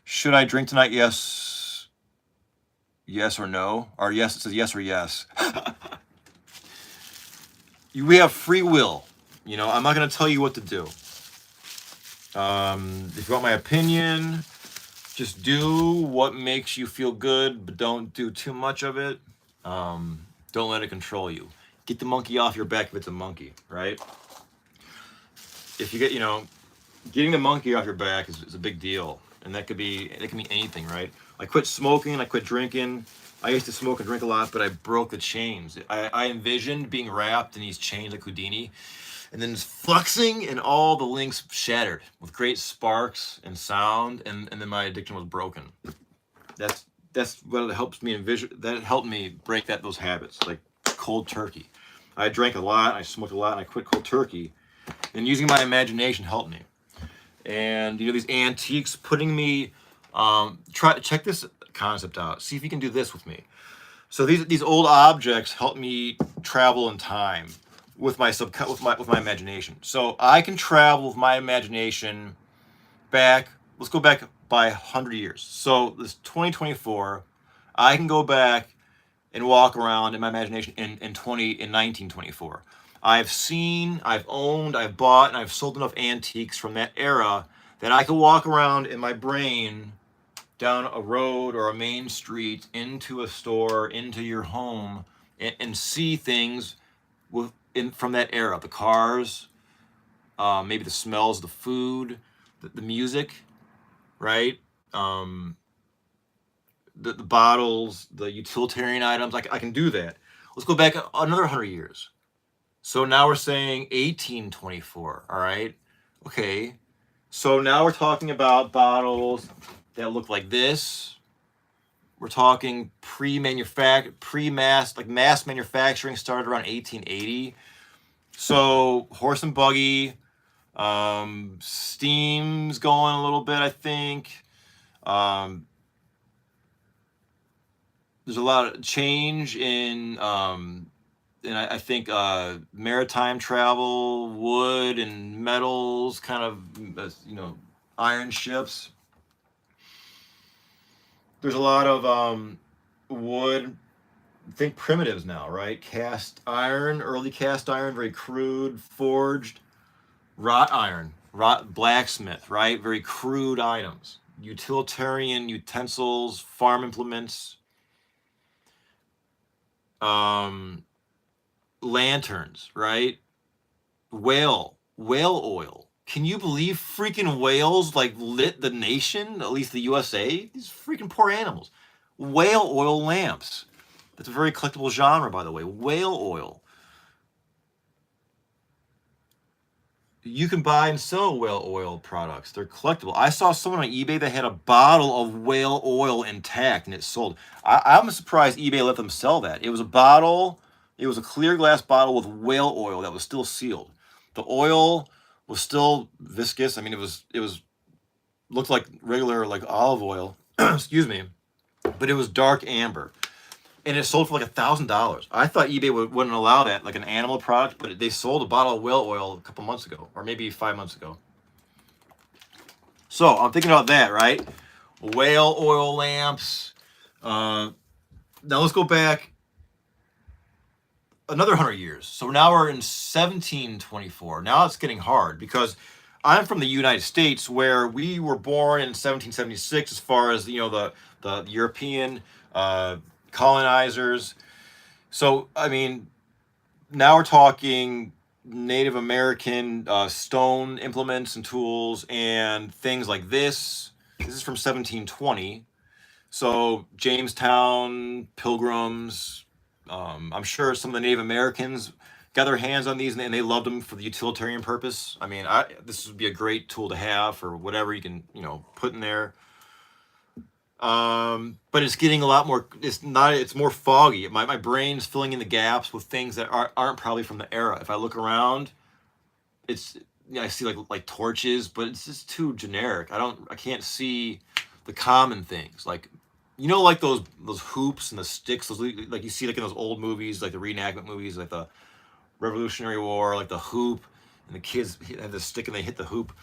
Should I drink tonight? Yes. Yes or no? Or yes, it says yes or yes. We have free will. I'm not going to tell you what to do. If you want my opinion, just do what makes you feel good, but don't do too much of it. Don't let it control you. Get the monkey off your back if it's a monkey, right? If you get, getting the monkey off your back is a big deal. And it can be anything, right? I quit smoking, I quit drinking. I used to smoke and drink a lot, but I broke the chains. I envisioned being wrapped in these chains like Houdini, and then just flexing, and all the links shattered with great sparks and sound, and then my addiction was broken. That's what helps me envision. That helped me break those habits, like cold turkey. I drank a lot, I smoked a lot, and I quit cold turkey. And using my imagination helped me. And these antiques, putting me check this concept out. See if you can do this with me. So these old objects help me travel in time with my with my imagination. So I can travel with my imagination back. Let's go back by 100 years. So this 2024, I can go back and walk around in my imagination in 1924. I've seen, I've owned, I've bought, and I've sold enough antiques from that era that I could walk around in my brain down a road or a main street, into a store, into your home, and see things from that era. The cars, maybe the smells, the food, the music, right? The bottles, the utilitarian items. I can do that. Let's go back another 100 years. So now we're saying 1824, all right? Okay, so now we're talking about bottles that look like this. We're talking mass manufacturing started around 1880. So horse and buggy, steam's going a little bit, I think. There's a lot of change in and I think maritime travel, wood and metals, kind of, iron ships. There's a lot of wood. Think primitives now, right? Cast iron, early cast iron, very crude, forged, wrought iron, blacksmith, right? Very crude items. Utilitarian utensils, farm implements. Lanterns, right? Whale oil. Can you believe freaking whales lit the nation, at least the USA? These freaking poor animals. Whale oil lamps. That's a very collectible genre, by the way. Whale oil. You can buy and sell whale oil products. They're collectible. I saw someone on eBay that had a bottle of whale oil intact, and it sold. I'm surprised eBay let them sell that. It was a bottle. It was a clear glass bottle with whale oil that was still sealed. The oil was still viscous. I mean, it was looked like regular olive oil. Excuse me, but it was dark amber, and it sold for $1,000. I thought eBay wouldn't allow that, like an animal product, but they sold a bottle of whale oil a couple months ago, or maybe 5 months ago. So I'm thinking about that, right? Whale oil lamps. Now let's go back another 100 years. So now we're in 1724. Now it's getting hard because I'm from the United States, where we were born in 1776 as far as, the European colonizers. So, I mean, now we're talking Native American stone implements and tools and things like this. This is from 1720. So Jamestown, Pilgrims, I'm sure some of the Native Americans got their hands on these and they loved them for the utilitarian purpose. I mean, this would be a great tool to have for whatever you can, put in there. But it's getting a lot more, it's more foggy. My brain's filling in the gaps with things that aren't probably from the era. If I look around, I see like torches, but it's just too generic. I can't see the common things. Like, like those hoops and the sticks, those like you see like in those old movies, like the reenactment movies, like the Revolutionary War, like the hoop, and the kids have the stick and they hit the hoop.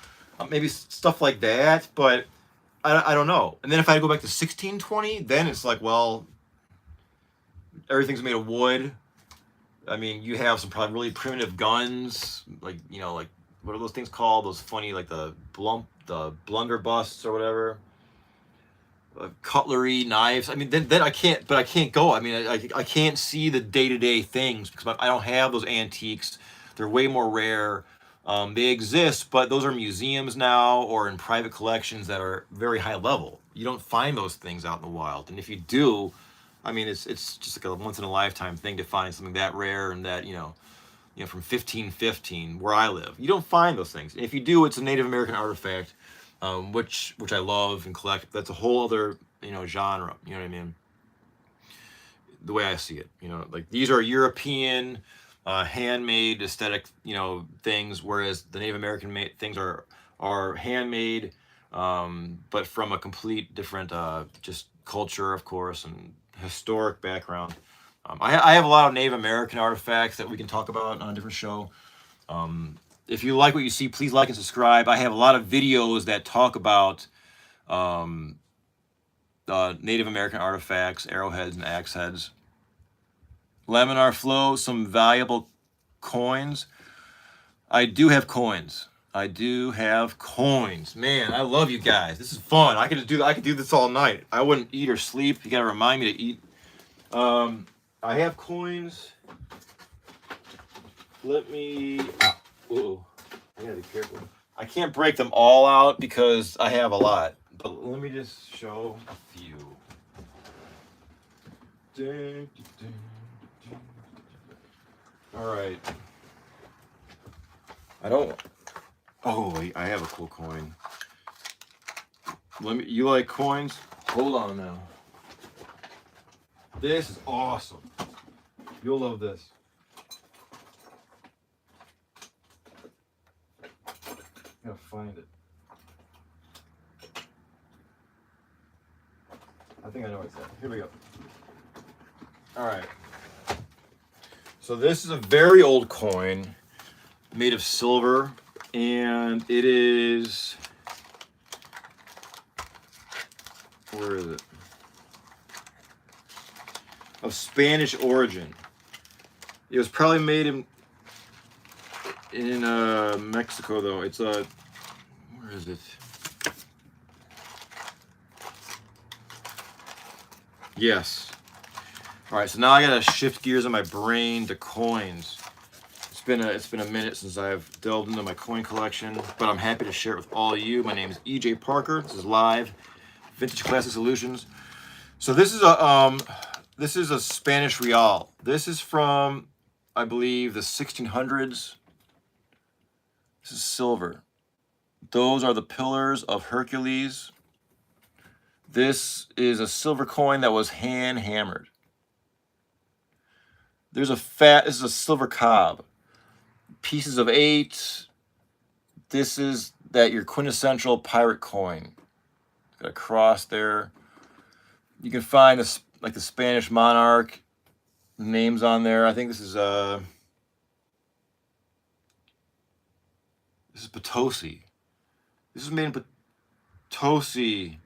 Maybe stuff like that, but I don't know. And then if I go back to 1620, then it's like, well, everything's made of wood. I mean, you have some probably really primitive guns, like like what are those things called? Those funny, like the blunderbusses or whatever. Cutlery, knives. I mean, then I can't go. I mean, I can't see the day-to-day things because I don't have those antiques. They're way more rare. They exist, but those are museums now or in private collections that are very high level. You don't find those things out in the wild. And if you do, I mean, it's just like a once in a lifetime thing to find something that rare and that, from 1515 where I live. You don't find those things. And if you do, it's a Native American artifact. Which I love and collect. That's a whole other, genre. You know what I mean? The way I see it, like these are European, handmade aesthetic, things, whereas the Native American things are handmade, but from a complete different, just culture, of course, and historic background. I have a lot of Native American artifacts that we can talk about on a different show. If you like what you see, please like and subscribe. I have a lot of videos that talk about Native American artifacts, arrowheads and axe heads. Laminar flow, some valuable coins. I do have coins. Man, I love you guys. This is fun. I could do this all night. I wouldn't eat or sleep. You gotta remind me to eat. I have coins. Let me... Ooh, I gotta be careful. I can't break them all out because I have a lot. But let me just show a few. All right. I have a cool coin. You like coins? Hold on now. This is awesome. You'll love this. Gotta find it. I think I know what's that. Here we go. All right. So this is a very old coin made of silver, and it is, where is it? Of Spanish origin. It was probably made in Mexico, though. It's where is it? Yes. All right, so now I gotta shift gears in my brain to coins. It's been a minute since I've delved into my coin collection, but I'm happy to share it with all of you. My name is EJ Parker. This is live Vintage Classic Solutions. So this is a Spanish real. This is from, I believe, the 1600s. This is silver. Those are the Pillars of Hercules. This is a silver coin that was hand hammered. This is a silver cob. Pieces of 8. This is your quintessential pirate coin. Got a cross there. You can find the Spanish monarch names on there. I think this is Potosi. This is made in Potosi.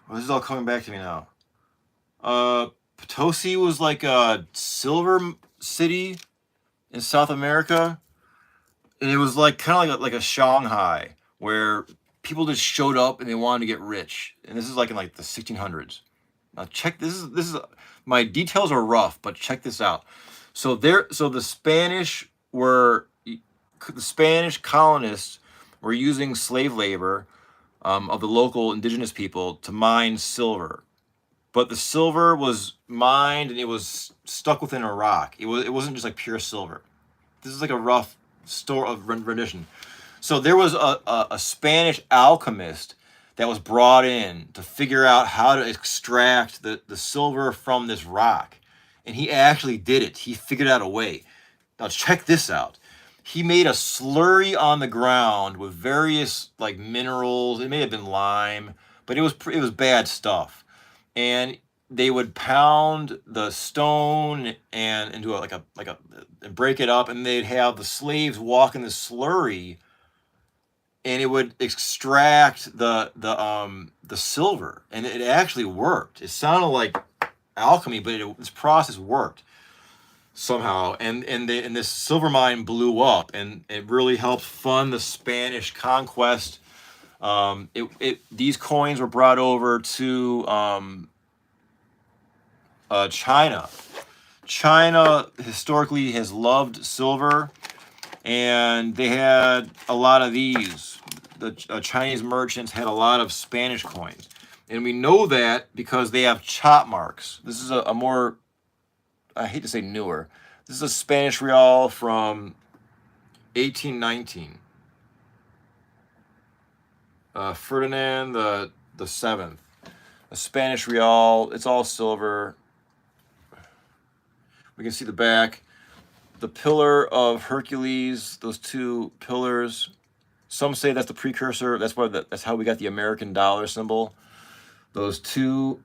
Oh, this is all coming back to me now. Potosi was like a silver city in South America, and it was like kind of like a Shanghai where people just showed up and they wanted to get rich. And this is like in like the 1600s. Now check this is my details are rough, but check this out. So the Spanish were the Spanish colonists were using slave labor of the local indigenous people to mine silver. But the silver was mined and it was stuck within a rock. It wasn't just like pure silver. This is like a rough store of rendition. So there was a Spanish alchemist that was brought in to figure out how to extract the silver from this rock. And he actually did it. He figured out a way. Now check this out. He made a slurry on the ground with various like minerals. It may have been lime, but it was bad stuff. And they would pound the stone and into and break it up, and they'd have the slaves walk in the slurry, and it would extract the silver, and it actually worked. It sounded like alchemy, but this process worked somehow, and this silver mine blew up, and it really helped fund the Spanish conquest. These coins were brought over to China. China historically has loved silver, and they had a lot of these. The Chinese merchants had a lot of Spanish coins, and we know that because they have chop marks. This is a more, I hate to say newer. This is a Spanish real from 1819. Ferdinand the Seventh. A Spanish real. It's all silver. We can see the back. The pillar of Hercules, those two pillars. Some say that's the precursor. That's how we got the American dollar symbol. Those two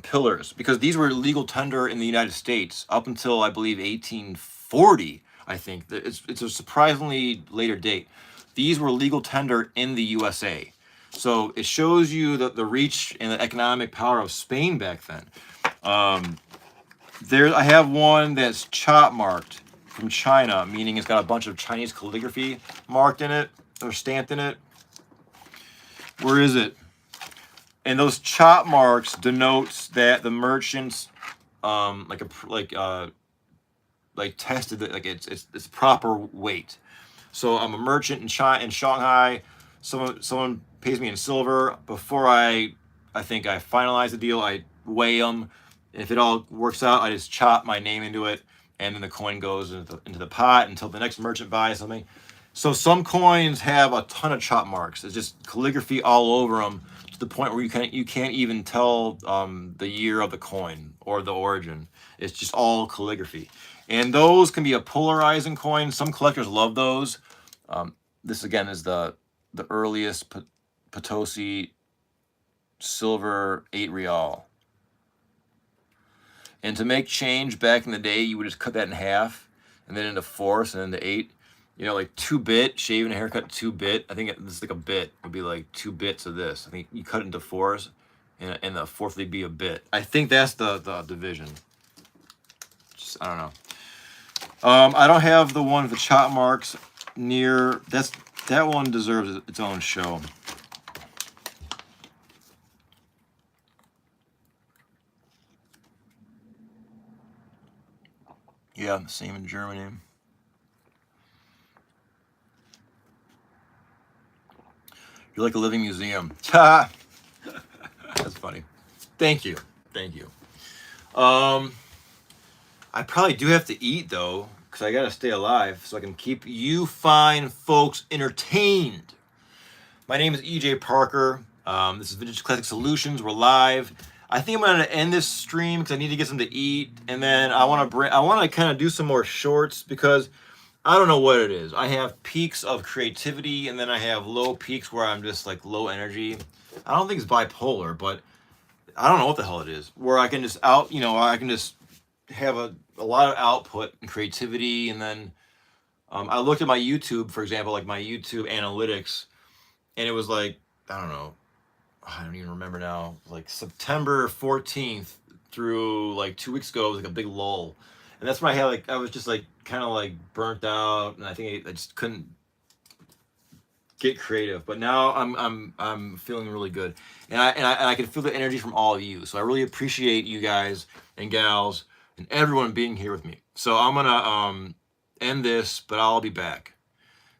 pillars, because these were legal tender in the United States up until I believe 1840. I think it's a surprisingly later date. These were legal tender in the USA. So it shows you the reach and the economic power of Spain back then. I have one that's chop marked from China, meaning it's got a bunch of Chinese calligraphy marked in it or stamped in it. Where is it? And those chop marks denotes that the merchants tested it, like it's proper weight. So I'm a merchant in Shanghai. Someone pays me in silver. Before I think I finalize the deal, I weigh them. If it all works out, I just chop my name into it, and then the coin goes into the pot until the next merchant buys something. So some coins have a ton of chop marks. It's just calligraphy all over them, to the point where you can't even tell the year of the coin or the origin. It's just all calligraphy. And those can be a polarizing coin. Some collectors love those. This again is the earliest Potosi silver 8 real. And to make change back in the day, you would just cut that in half, and then into fourths, and into 8. You know, like 2-bit, shaving a haircut 2-bit. I think this is like a bit. It would be like 2 bits of this. I think you cut it into fours, and the fourth would be a bit. I think that's the division. Just, I don't know. I don't have the one with the chop marks near. That one deserves its own show. Yeah, same in Germany. You're like a living museum. That's funny. Thank you. I probably do have to eat though, because I gotta stay alive so I can keep you fine folks entertained. My name is EJ Parker. This is Vintage Classic Solutions. We're live. I think I'm gonna end this stream because I need to get something to eat, and then I want to kind of do some more shorts, because I don't know what it is. I have peaks of creativity, and then I have low peaks where I'm just like low energy. I don't think it's bipolar, but I don't know what the hell it is. Where I can just I can just have a lot of output and creativity, and then I looked at my YouTube, for example, like my YouTube analytics, and it was like, I don't know, I don't even remember now, like September 14th through like 2 weeks ago, it was like a big lull. And that's when I was just like kind of like burnt out, and I think I just couldn't get creative. But now I'm feeling really good, and I can feel the energy from all of you. So I really appreciate you guys and gals and everyone being here with me. So I'm gonna end this, but I'll be back.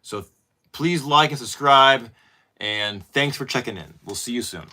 So please like and subscribe, and thanks for checking in. We'll see you soon.